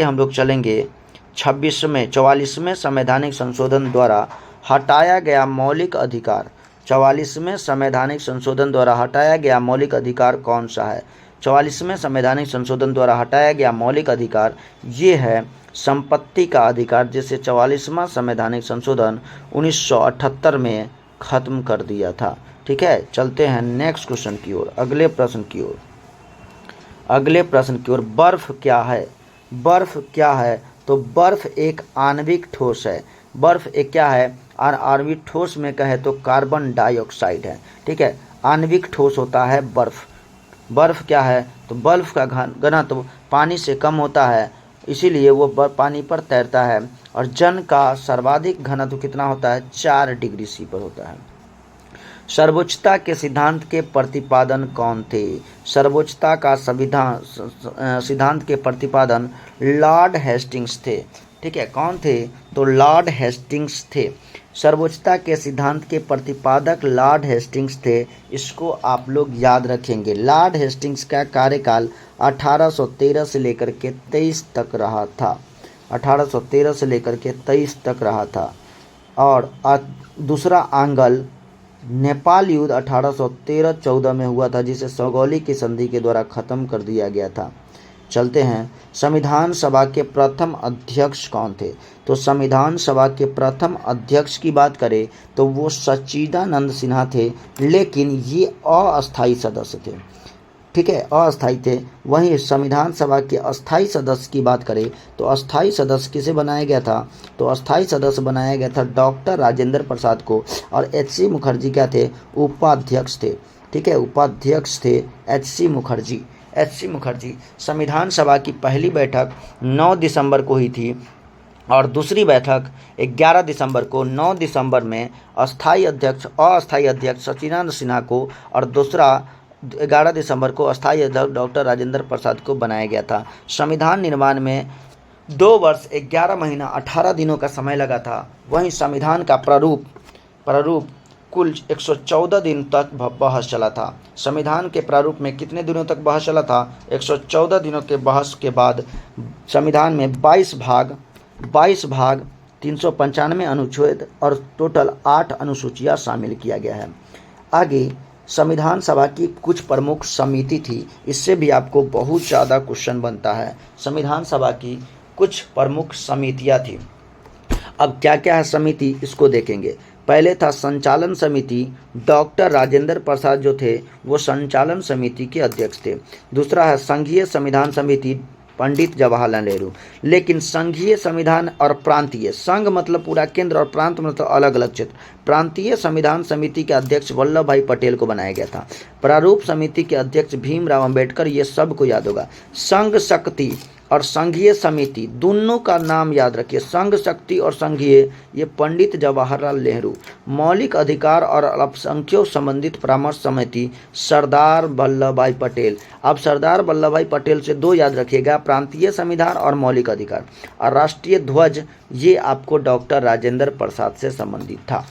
हम लोग चलेंगे 44वें संवैधानिक संशोधन द्वारा हटाया गया मौलिक अधिकार। 44वें संवैधानिक संशोधन द्वारा हटाया गया मौलिक अधिकार कौन सा है? 44वें संवैधानिक संशोधन द्वारा हटाया गया मौलिक अधिकार ये है संपत्ति का अधिकार, जिसे 44वां संवैधानिक संशोधन 1978 में खत्म कर दिया था। ठीक है, चलते हैं नेक्स्ट क्वेश्चन की ओर, अगले प्रश्न की ओर। बर्फ क्या है? तो बर्फ एक आणविक ठोस है। बर्फ एक क्या है? आणविक ठोस में कहे तो कार्बन डाइऑक्साइड है। ठीक है, आणविक ठोस होता है बर्फ। बर्फ क्या है? तो बर्फ का घनत्व पानी से कम होता है, इसीलिए वो पानी पर तैरता है। और जल का सर्वाधिक घनत्व कितना होता है? 4 डिग्री सी पर होता है। सर्वोच्चता के सिद्धांत के प्रतिपादन कौन थे? सर्वोच्चता का सिद्धांत के प्रतिपादन लॉर्ड हेस्टिंग्स थे। ठीक है, कौन थे? तो लॉर्ड हेस्टिंग्स थे। सर्वोच्चता के सिद्धांत के प्रतिपादक लॉर्ड हेस्टिंग्स थे, इसको आप लोग याद रखेंगे। लॉर्ड हेस्टिंग्स का कार्यकाल 1813 से लेकर के 23 तक रहा था। 1813 से लेकर के 23 तक रहा था। और दूसरा आंगल नेपाल युद्ध 1813-14 में हुआ था, जिसे सौगौली की संधि के द्वारा खत्म कर दिया गया था। चलते हैं, संविधान सभा के प्रथम अध्यक्ष कौन थे? तो संविधान सभा के प्रथम अध्यक्ष की बात करें तो वो सच्चिदानंद सिन्हा थे, लेकिन ये अस्थायी सदस्य थे। ठीक है, अस्थायी थे। वहीं संविधान सभा के अस्थायी सदस्य की बात करें तो अस्थायी सदस्य किसे बनाया गया था? तो अस्थायी सदस्य बनाया गया था डॉक्टर राजेंद्र प्रसाद को, और एच.सी. मुखर्जी क्या थे? उपाध्यक्ष थे। ठीक है, उपाध्यक्ष थे एच.सी. मुखर्जी। संविधान सभा की पहली बैठक 9 दिसंबर को हुई थी और दूसरी बैठक 11 दिसंबर को। 9 दिसंबर में अस्थायी अध्यक्ष सच्चिदानंद सिन्हा को और दूसरा 11 दिसंबर को अस्थायी अध्यक्ष डॉक्टर राजेंद्र प्रसाद को बनाया गया था। संविधान निर्माण में 2 वर्ष 11 महीना 18 दिनों का समय लगा था। वहीं संविधान का प्रारूप कुल 114 दिन तक बहस चला था। संविधान के प्रारूप में कितने दिनों तक बहस चला था? 114 दिनों के बहस के बाद संविधान में 22 भाग 395 अनुच्छेद और टोटल 8 अनुसूचियां शामिल किया गया है। आगे संविधान सभा की कुछ प्रमुख समिति थी, इससे भी आपको बहुत ज़्यादा क्वेश्चन बनता है। संविधान सभा की कुछ प्रमुख समितियां थी। अब क्या क्या है समिति, इसको देखेंगे। पहले था संचालन समिति। डॉक्टर राजेंद्र प्रसाद जो थे वो संचालन समिति के अध्यक्ष थे। दूसरा है संघीय संविधान समिति, पंडित जवाहरलाल नेहरू। लेकिन संघीय संविधान और प्रांतीय, संघ मतलब पूरा केंद्र और प्रांत मतलब अलग अलग क्षेत्र, प्रांतीय संविधान समिति के अध्यक्ष वल्लभ भाई पटेल को बनाया गया था। प्रारूप समिति के अध्यक्ष भीमराव अंबेडकर, ये सबको याद होगा। संघ शक्ति और संघीय समिति दोनों का नाम याद रखिए, संघ शक्ति और संघीय, ये पंडित जवाहरलाल नेहरू। मौलिक अधिकार और अल्पसंख्यक संबंधित परामर्श समिति सरदार वल्लभ भाई पटेल। अब सरदार वल्लभ भाई पटेल से 2 याद रखिएगा, प्रांतीय संविधान और मौलिक अधिकार। और राष्ट्रीय ध्वज ये आपको डॉक्टर राजेंद्र प्रसाद से संबंधित था।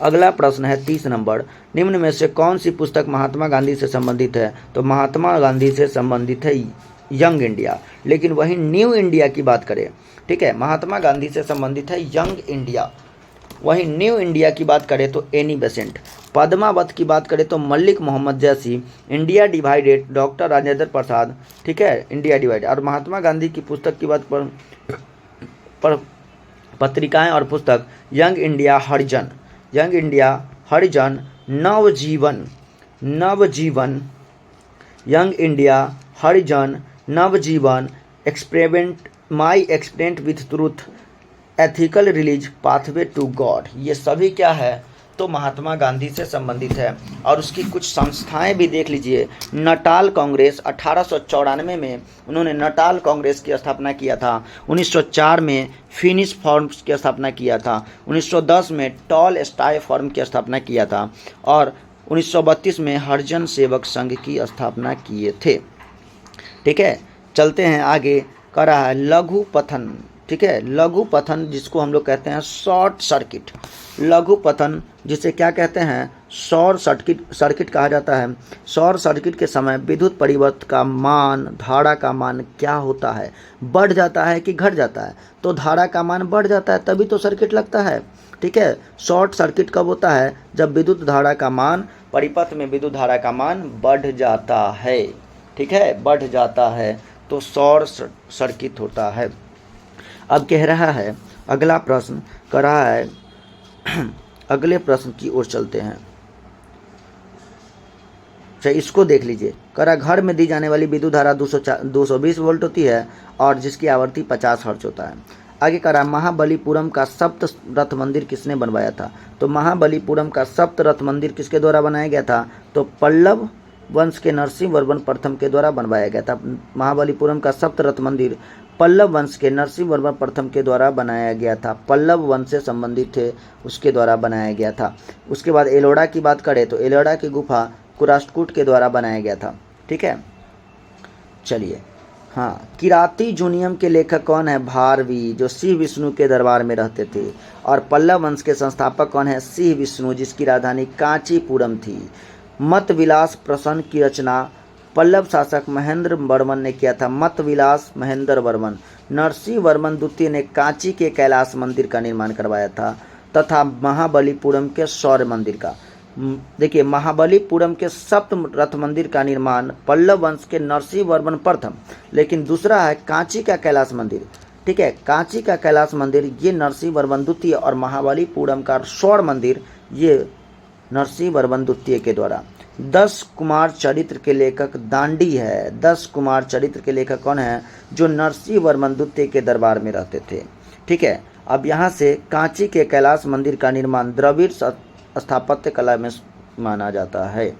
अगला प्रश्न है 30 नंबर, निम्न में से कौन सी पुस्तक महात्मा गांधी से संबंधित है? तो महात्मा गांधी से संबंधित है यंग इंडिया। लेकिन वहीं न्यू इंडिया की बात करें, ठीक है, महात्मा गांधी से संबंधित है यंग इंडिया। वहीं न्यू इंडिया की बात करें तो एनी बेसेंट। पद्मावत की बात करें तो मलिक मोहम्मद जैसी। India divided doctor Rajendra Prasad, ठीक है, इंडिया डिवाइडेड। और महात्मा गांधी की पुस्तक की बात पर पत्रिकाएं और पुस्तक young India Harijan, young India Harijan, Navajivan, Navajivan, young India Harijan, Navajivan, experiment, my experiment with truth, ethical religion, pathway to God. ये सभी क्या है तो महात्मा गांधी से संबंधित है। और उसकी कुछ संस्थाएं भी देख लीजिए। नटाल कांग्रेस 1894 में उन्होंने नटाल कांग्रेस की स्थापना किया था। 1904 में फिनिश फॉर्म्स की स्थापना किया था। 1910 में टॉल स्टाई फॉर्म की स्थापना किया था। और 1932 में हरिजन सेवक संघ की स्थापना किए थे। ठीक है, चलते हैं आगे। कर रहा है लघु पथन, ठीक है, लघु पथन जिसको हम लोग कहते हैं शॉर्ट सर्किट। लघु पथन जिसे क्या कहते हैं, शॉर्ट सर्किट कहा जाता है। शॉर्ट सर्किट के समय विद्युत परिवर्तन का मान, धारा का मान क्या होता है, बढ़ जाता है कि घट जाता है। तो धारा का मान बढ़ जाता है तभी तो सर्किट लगता है। ठीक है, शॉर्ट सर्किट कब होता है, जब विद्युत धारा का मान, परिपथ में विद्युत धारा का मान बढ़ जाता है। ठीक है, बढ़ जाता है तो शॉर्ट सर्किट होता है। अब कह रहा है अगला प्रश्न, कर रहा है अगले प्रश्न की ओर चलते हैं। अच्छा, इसको देख लीजिए। कह रहा घर में दी जाने वाली विद्युत धारा 220 वोल्ट होती है और जिसकी आवृत्ति 50 हर्ट्ज होता है। आगे कह रहा है महाबलीपुरम का सप्त रथ मंदिर किसने बनवाया था। तो महाबलीपुरम का सप्त रथ मंदिर किसके द्वारा बनाया गया था, तो पल्लव वंश के नरसिंह वर्मन प्रथम के द्वारा बनवाया गया था। महाबलीपुरम का सप्त रथ मंदिर पल्लव वंश के नरसिंह वर्मन प्रथम के द्वारा बनाया गया था। पल्लव वंश से संबंधित थे, उसके द्वारा बनाया गया था। उसके बाद एलोरा की बात करें तो एलोरा की गुफा कुराष्टकूट के द्वारा बनाया गया था। ठीक है, चलिए। हाँ, किराती जूनियम के लेखक कौन है, भारवी, जो सिंह विष्णु के दरबार में रहते थे। और पल्लव वंश के संस्थापक कौन है, सिंह विष्णु, जिसकी राजधानी कांचीपुरम थी। मत विलास प्रसन्न की रचना पल्लव शासक महेंद्र वर्मन ने किया था। मत विलास महेंद्र वर्मन। नरसिंह वर्मन द्वितीय ने कांची के कैलाश मंदिर का निर्माण करवाया था तथा महाबलीपुरम के शौर्य मंदिर का। देखिए, महाबलीपुरम के सप्त रथ मंदिर का निर्माण पल्लव वंश के नरसिंह वर्मन प्रथम, लेकिन दूसरा है कांची का कैलाश मंदिर। ठीक है, कांची का कैलाश मंदिर ये नरसिंह वर्मन द्वितीय और महाबलीपुरम का शौर्य मंदिर ये नरसिंह वर्मन द्वितीय के द्वारा। 10 कुमार चरित्र के लेखक दांडी है। 10 कुमार चरित्र के लेखक कौन है, जो नरसिंह वर्मन द्वितीय के दरबार में रहते थे। ठीक है, अब यहाँ से कांची के कैलाश मंदिर का निर्माण द्रविड़ स्थापत्य कला में माना जाता है।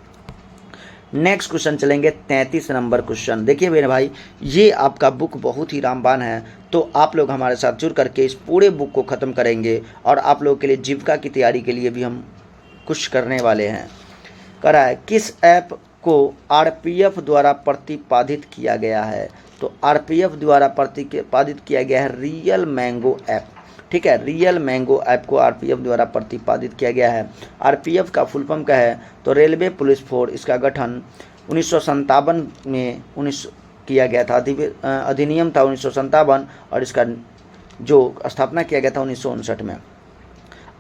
नेक्स्ट क्वेश्चन चलेंगे, 33 नंबर क्वेश्चन। देखिए मेरे भाई, ये आपका बुक बहुत ही रामबान है, तो आप लोग हमारे साथ जुड़ करके इस पूरे बुक को ख़त्म करेंगे और आप लोगों के लिए जीविका की तैयारी के लिए भी हम कुछ करने वाले हैं। करा है किस ऐप को आरपीएफ द्वारा प्रतिपादित किया गया है, तो आरपीएफ द्वारा प्रतिपादित किया गया है रियल मैंगो ऐप। ठीक है, रियल मैंगो ऐप को आरपीएफ द्वारा प्रतिपादित किया गया है। आरपीएफ का फुल फॉर्म क्या है, तो रेलवे पुलिस फोर्स। इसका गठन 1957 में किया गया था। अधिनियम था 1957 और इसका जो स्थापना किया गया था 1959 में।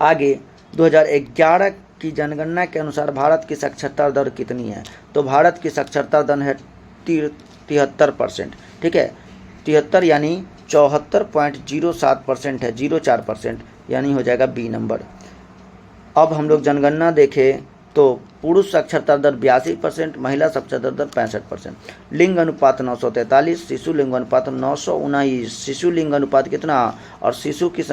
आगे 2011 की जनगणना के अनुसार भारत की साक्षरता दर कितनी है, तो भारत की साक्षरता दर है 73%। ठीक है, 73 यानी 74.07% है, 04%, यानी हो जाएगा बी नंबर। अब हम लोग जनगणना देखें तो पुरुष साक्षरता दर 82%, महिला साक्षरता दर 65%। लिंग अनुपात 943, शिशु लिंग अनुपात 919। शिशु लिंग अनुपात कितना, और शिशु की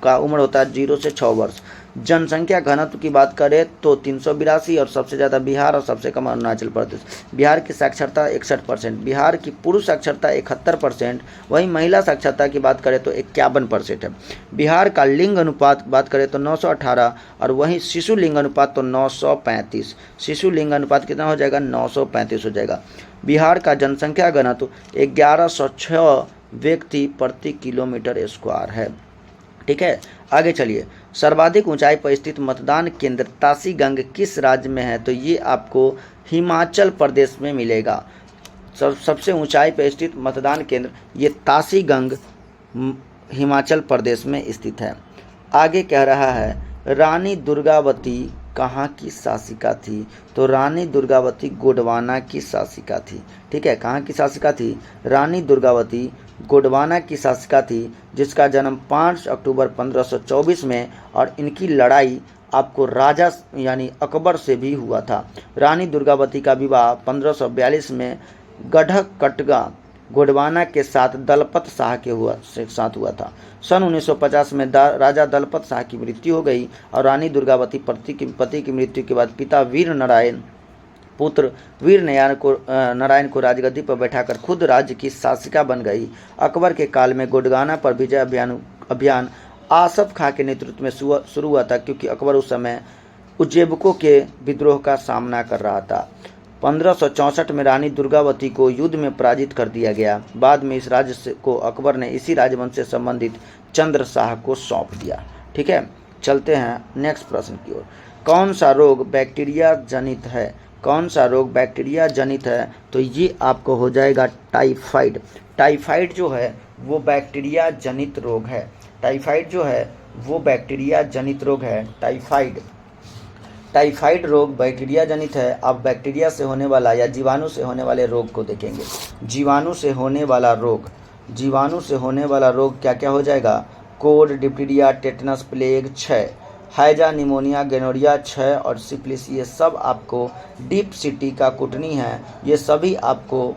का उम्र होता है 0 से 6 वर्ष। जनसंख्या घनत्व की बात करें तो 382 और सबसे ज़्यादा बिहार और सबसे कम अरुणाचल प्रदेश। बिहार की साक्षरता 61%, बिहार की पुरुष साक्षरता 71%, वहीं महिला साक्षरता की बात करें तो 51% है। बिहार का लिंग अनुपात बात करें तो 918 और वहीं शिशु लिंग अनुपात तो 935। शिशु लिंग अनुपात कितना हो जाएगा, 935 हो जाएगा। बिहार का जनसंख्या घनत्व 1106 व्यक्ति प्रति किलोमीटर स्क्वायर है। ठीक है, आगे चलिए। सर्वाधिक ऊंचाई पर स्थित मतदान केंद्र तासीगंग किस राज्य में है, तो ये आपको हिमाचल प्रदेश में मिलेगा। सबसे ऊंचाई पर स्थित मतदान केंद्र ये तासीगंग हिमाचल प्रदेश में स्थित है। आगे कह रहा है रानी दुर्गावती कहाँ की शासिका थी, तो रानी दुर्गावती गोंडवाना की शासिका थी। ठीक है, कहाँ की शासिका थी? रानी दुर्गावती गोंडवाना की शासिका थी, जिसका जन्म 5 अक्टूबर 1524 में और इनकी लड़ाई आपको राजा यानी अकबर से भी हुआ था। रानी दुर्गावती का विवाह 1542 में गढ़कटगा गोंडवाना के साथ दलपत शाह के साथ हुआ था। सन 1950 में राजा दलपत शाह की मृत्यु हो गई और रानी दुर्गावती पति की मृत्यु के बाद पिता वीर नारायण पुत्र वीर नारायण को राजगद्दी पर बैठाकर खुद राज्य की शासिका बन गई। अकबर के काल में गोंडवाना पर विजय अभियान आसफ खां के नेतृत्व में शुरू हुआ था, क्योंकि अकबर उस समय उज्जैबकों के विद्रोह का सामना कर रहा था। 1564 में रानी दुर्गावती को युद्ध में पराजित कर दिया गया। बाद में इस राज्य को अकबर ने इसी राजवंश से संबंधित चंद्र शाह को सौंप दिया। ठीक है, चलते हैं नेक्स्ट प्रश्न की ओर। कौन सा रोग बैक्टीरिया जनित है? कौन सा रोग बैक्टीरिया जनित है? तो ये आपको हो जाएगा टाइफाइड। टाइफाइड जो है वो बैक्टीरिया जनित रोग है। टाइफाइड जो है वो बैक्टीरिया जनित रोग है। टाइफाइड रोग बैक्टीरिया जनित है। अब बैक्टीरिया से होने वाला या जीवाणु से होने वाले रोग को देखेंगे। जीवाणु से होने वाला रोग क्या क्या हो जाएगा? कोड, डिप्टीरिया, टेटनस, प्लेग, क्षय, हैजा, निमोनिया, गोनोरिया, क्षय और सिफिलिस, ये सब आपको डीप सिटी का कुटनी है। ये सभी आपको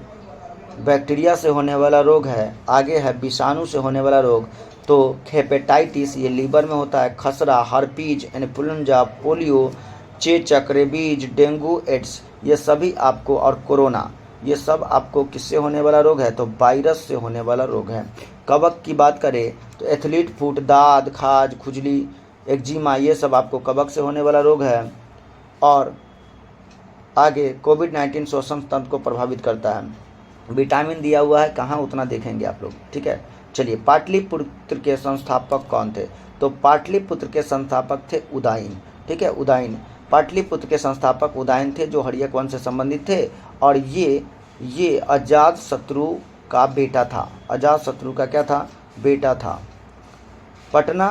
बैक्टीरिया से होने वाला रोग है। आगे है विषाणु से होने वाला रोग, तो हेपेटाइटिस ये लीवर में होता है। खसरा, हर्पीज, इन्फ्लुएंजा, पोलियो, चेचक, रेबीज, डेंगू, एड्स ये सभी आपको, और कोरोना, ये सब आपको किससे होने वाला रोग है? तो वायरस से होने वाला रोग है। कवक की बात करें तो एथलीट फुट, दाद, खाज, खुजली, एक्जिमा, ये सब आपको कवक से होने वाला रोग है। और आगे कोविड-19 श्वसन तंत्र को प्रभावित करता है। विटामिन दिया हुआ है, कहाँ उतना देखेंगे आप लोग। ठीक है, चलिए पाटलिपुत्र के संस्थापक कौन थे? तो पाटलिपुत्र के संस्थापक थे उदयन। ठीक है, उदयन पाटलिपुत्र के संस्थापक उदयन थे, जो हर्यक वंश से संबंधित थे, और ये अजात शत्रु का बेटा था। अजात शत्रु का क्या था? बेटा था। पटना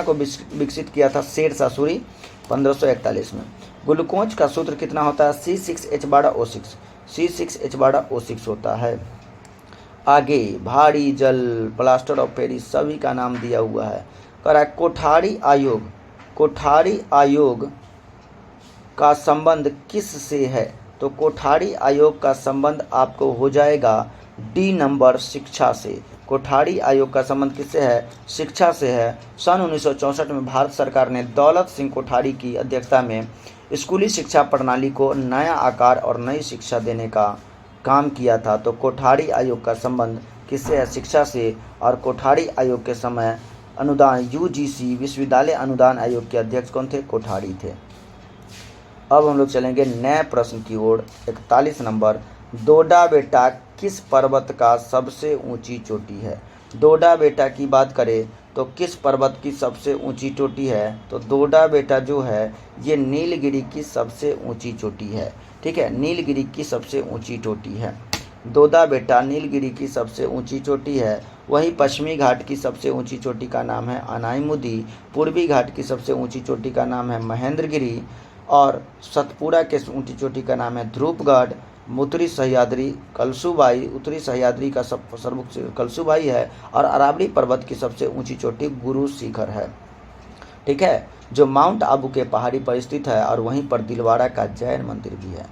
को विकसित किया था शेरशाह सूरी 1541 में। ग्लूकोज का सूत्र कितना होता है? C6H12O6। C6H12O6 होता है। आगे भारी जल, प्लास्टर ऑफ पेरिस सभी का नाम दिया हुआ है। कह रहा है कोठारी आयोग का संबंध किस से है? तो कोठारी आयोग का संबंध आपको हो जाएगा डी नंबर, शिक्षा से। कोठारी आयोग का संबंध किससे है? शिक्षा से है। सन 1964 में भारत सरकार ने दौलत सिंह कोठारी की अध्यक्षता में स्कूली शिक्षा प्रणाली को नया आकार और नई शिक्षा देने का काम किया था। तो कोठारी आयोग का संबंध किससे है? शिक्षा से। और कोठारी आयोग के समय अनुदान UGC विश्वविद्यालय अनुदान आयोग के अध्यक्ष कौन थे? कोठारी थे। अब हम लोग चलेंगे नए प्रश्न की ओर। 41 नंबर, डोडा बेटा किस पर्वत का सबसे ऊंची चोटी है? डोडा बेटा की बात करें तो किस पर्वत की सबसे ऊंची चोटी है? तो डोडा बेटा जो है ये नीलगिरी की सबसे ऊंची चोटी है। ठीक है, नीलगिरी की सबसे ऊंची चोटी है। डोडा बेटा नीलगिरी की सबसे ऊंची चोटी है। वहीं पश्चिमी घाट की सबसे ऊंची चोटी का नाम है अनाईमुदी। पूर्वी घाट की सबसे ऊंची चोटी का नाम है महेंद्रगिरी। और सतपुरा के ऊंची चोटी का नाम है ध्रुपगढ़। उत्तरी सह्याद्री कलसुबाई, उत्तरी सह्याद्री का सर्वोच्च कलसुबाई है। और अरावली पर्वत की सबसे ऊंची चोटी गुरु शिखर है। ठीक है, जो माउंट आबू के पहाड़ी पर स्थित है, और वहीं पर दिलवाड़ा का जैन मंदिर भी है।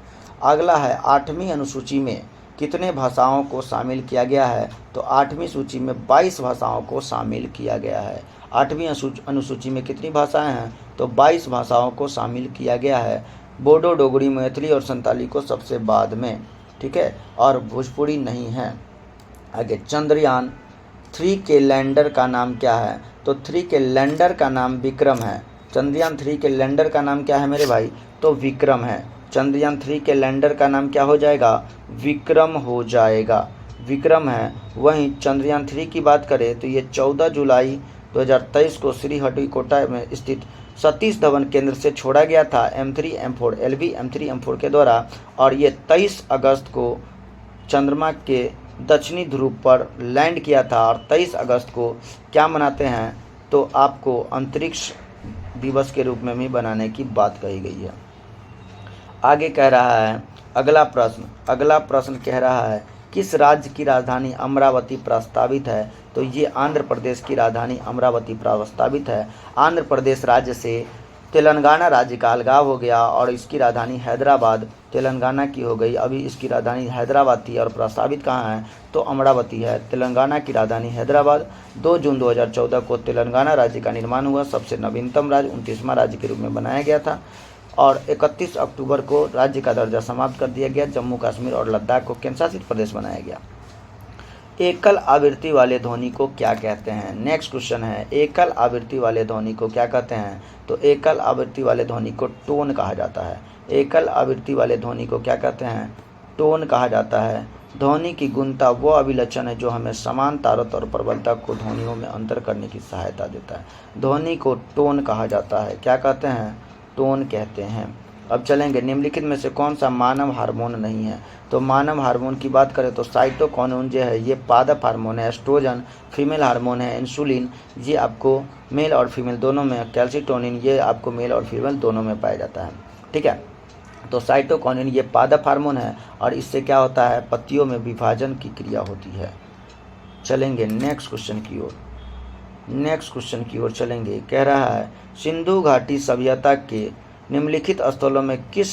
अगला है 8वीं अनुसूची में कितने भाषाओं को शामिल किया गया है? तो 8वीं सूची में 22 भाषाओं को शामिल किया गया है। 8वीं अनुसूची में कितनी भाषाएं हैं? तो 22 भाषाओं को शामिल किया गया है। बोडो, डोगरी, मैथिली और संताली को सबसे बाद में। ठीक है, और भोजपुरी नहीं है। आगे चंद्रयान 3 के लैंडर का नाम क्या है? तो 3 के लैंडर का नाम विक्रम है। चंद्रयान 3 के लैंडर का नाम क्या है मेरे भाई? तो विक्रम है। चंद्रयान 3 के लैंडर का नाम क्या हो जाएगा? विक्रम हो जाएगा, विक्रम है। वहीं चंद्रयान 3 की बात करें तो ये 14 जुलाई 2023 को श्रीहरिकोटा में स्थित सतीश धवन केंद्र से छोड़ा गया था M3 M4 LV M3 M4 के द्वारा, और ये 23 अगस्त को चंद्रमा के दक्षिणी ध्रुव पर लैंड किया था। और 23 अगस्त को क्या मनाते हैं, तो आपको अंतरिक्ष दिवस के रूप में भी बनाने की बात कही गई है। आगे कह रहा है अगला प्रश्न कह रहा है किस राज्य की राजधानी अमरावती प्रस्तावित है, तो ये आंध्र प्रदेश की राजधानी अमरावती प्रस्तावित है। आंध्र प्रदेश राज्य से तेलंगाना राज्य का अलगाव हो गया और इसकी राजधानी हैदराबाद तेलंगाना की हो गई। अभी इसकी राजधानी हैदराबाद थी और प्रस्तावित कहाँ है, तो अमरावती है। तेलंगाना की राजधानी हैदराबाद। 2 जून 2014 को तेलंगाना राज्य का निर्माण हुआ, सबसे नवीनतम राज्य 29वां राज्य के रूप में बनाया गया था। और 31 अक्टूबर को राज्य का दर्जा समाप्त कर दिया गया। जम्मू कश्मीर और लद्दाख को केंद्र शासित प्रदेश बनाया गया। एकल आवृत्ति वाले ध्वनि को क्या कहते हैं? नेक्स्ट क्वेश्चन है एकल आवृत्ति वाले ध्वनि को क्या कहते हैं, तो एकल आवृत्ति वाले ध्वनि को टोन कहा जाता है। एकल आवृत्ति वाले ध्वनि को क्या कहते हैं, टोन कहा जाता है। ध्वनि की गुणता वो अभिलक्षण है जो हमें समान तारत और प्रबलता को ध्वनियों में अंतर करने की सहायता देता है। ध्वनि को टोन कहा जाता है। क्या कहते हैं, टोन कहते हैं। अब चलेंगे निम्नलिखित में से कौन सा मानव हार्मोन नहीं है, तो मानव हार्मोन की बात करें तो साइटोकिनिन जो है ये पादप हार्मोन है। एस्ट्रोजन फीमेल हार्मोन है। इंसुलिन ये आपको मेल और फीमेल दोनों में। कैल्सिटोनिन ये आपको मेल और फीमेल दोनों में पाया जाता है। ठीक है, तो साइटोकिनिन ये पादप हार्मोन है और इससे क्या होता है, पत्तियों में विभाजन की क्रिया होती है। चलेंगे नेक्स्ट क्वेश्चन की ओर चलेंगे। कह रहा है सिंधु घाटी सभ्यता के निम्नलिखित स्थलों में किस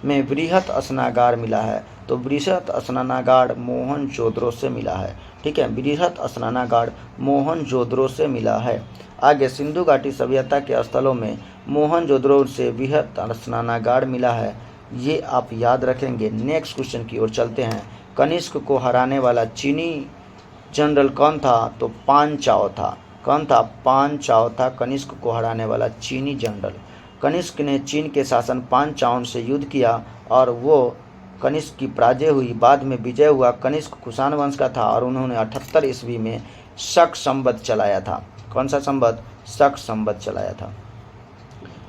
में बृहत स्नानागार मिला है, तो बृहत स्नानागार मोहनजोदड़ो से मिला है। ठीक है, बृहत स्नानागार मोहनजोदड़ो से मिला है। आगे सिंधु घाटी सभ्यता के स्थलों में मोहनजोदड़ो से बृहत स्नानागार मिला है, ये आप याद रखेंगे। नेक्स्ट क्वेश्चन की ओर चलते हैं। कनिष्क को हराने वाला चीनी जनरल कौन था, तो पान चाओ था। कौन था, पान चाओ था कनिष्क को हराने वाला चीनी जनरल। कनिष्क ने चीन के शासन पान चाओ से युद्ध किया और वो कनिष्क की पराजय हुई। बाद में विजय हुआ। कनिष्क कुषाण वंश का था और उन्होंने 78 ईस्वी में शक संवत चलाया था। कौन सा संवत, शक संवत चलाया था।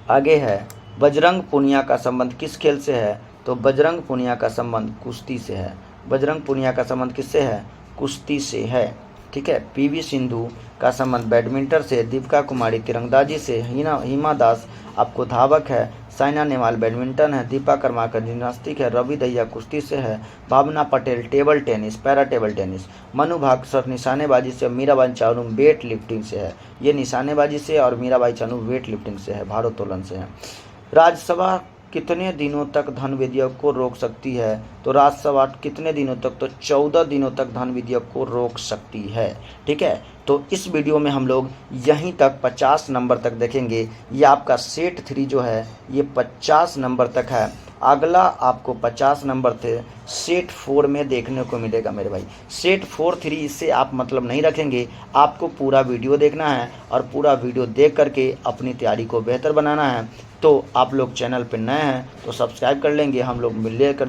आगे है बजरंग पूनिया का संबंध किस खेल से है, तो बजरंग पूनिया का संबंध कुश्ती से है। बजरंग पूनिया का संबंध किससे है, कुश्ती से है। ठीक है, पीवी सिंधु का संबंध बैडमिंटन से। दीपिका कुमारी तिरंदाजी से। हिमा दास आपको धावक है। साइना नेहवाल बैडमिंटन है। दीपा कर्माकर जिम्नास्टिक है। रवि दहिया कुश्ती से है। Bhavna Patel table tennis para table tennis. Manu Bhaskar निशानेबाजी से। मीराबाई चानू वेट लिफ्टिंग से है। ये निशानेबाजी से और मीराबाई चानू वेट लिफ्टिंग से है, भारोत्तोलन से है। राज्यसभा कितने दिनों तक धन विधेयक को रोक सकती है, तो राज्यसभा कितने दिनों तक, तो 14 दिनों तक धन विधेयक को रोक सकती है। ठीक है, तो इस वीडियो में हम लोग यहीं तक 50 नंबर तक देखेंगे। ये आपका सेट 3 जो है ये 50 नंबर तक है। अगला आपको 50 नंबर थे सेट 4 में देखने को मिलेगा मेरे भाई। सेट 4 3 इससे आप मतलब नहीं रखेंगे, आपको पूरा वीडियो देखना है और पूरा वीडियो देख करके अपनी तैयारी को बेहतर बनाना है। तो आप लोग चैनल पर नए हैं तो सब्सक्राइब कर लेंगे। हम लोग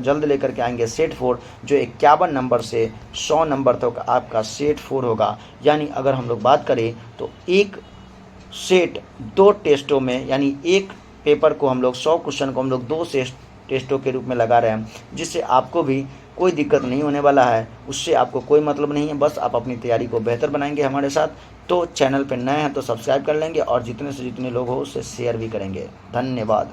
जल्द लेकर के आएंगे सेट 4 जो 51 नंबर से 100 नंबर तक आपका सेट 4 होगा। यानी अगर हम लोग बात करें तो एक सेट 2 टेस्टों में, यानी एक पेपर को हम लोग 100 क्वेश्चन को हम लोग 2 टेस्टों के रूप में लगा रहे हैं, जिससे आपको भी कोई दिक्कत नहीं होने वाला है। उससे आपको कोई मतलब नहीं है, बस आप अपनी तैयारी को बेहतर बनाएंगे हमारे साथ। तो चैनल पर नए हैं तो सब्सक्राइब कर लेंगे और जितने से जितने लोग हो उससे शेयर भी करेंगे। धन्यवाद।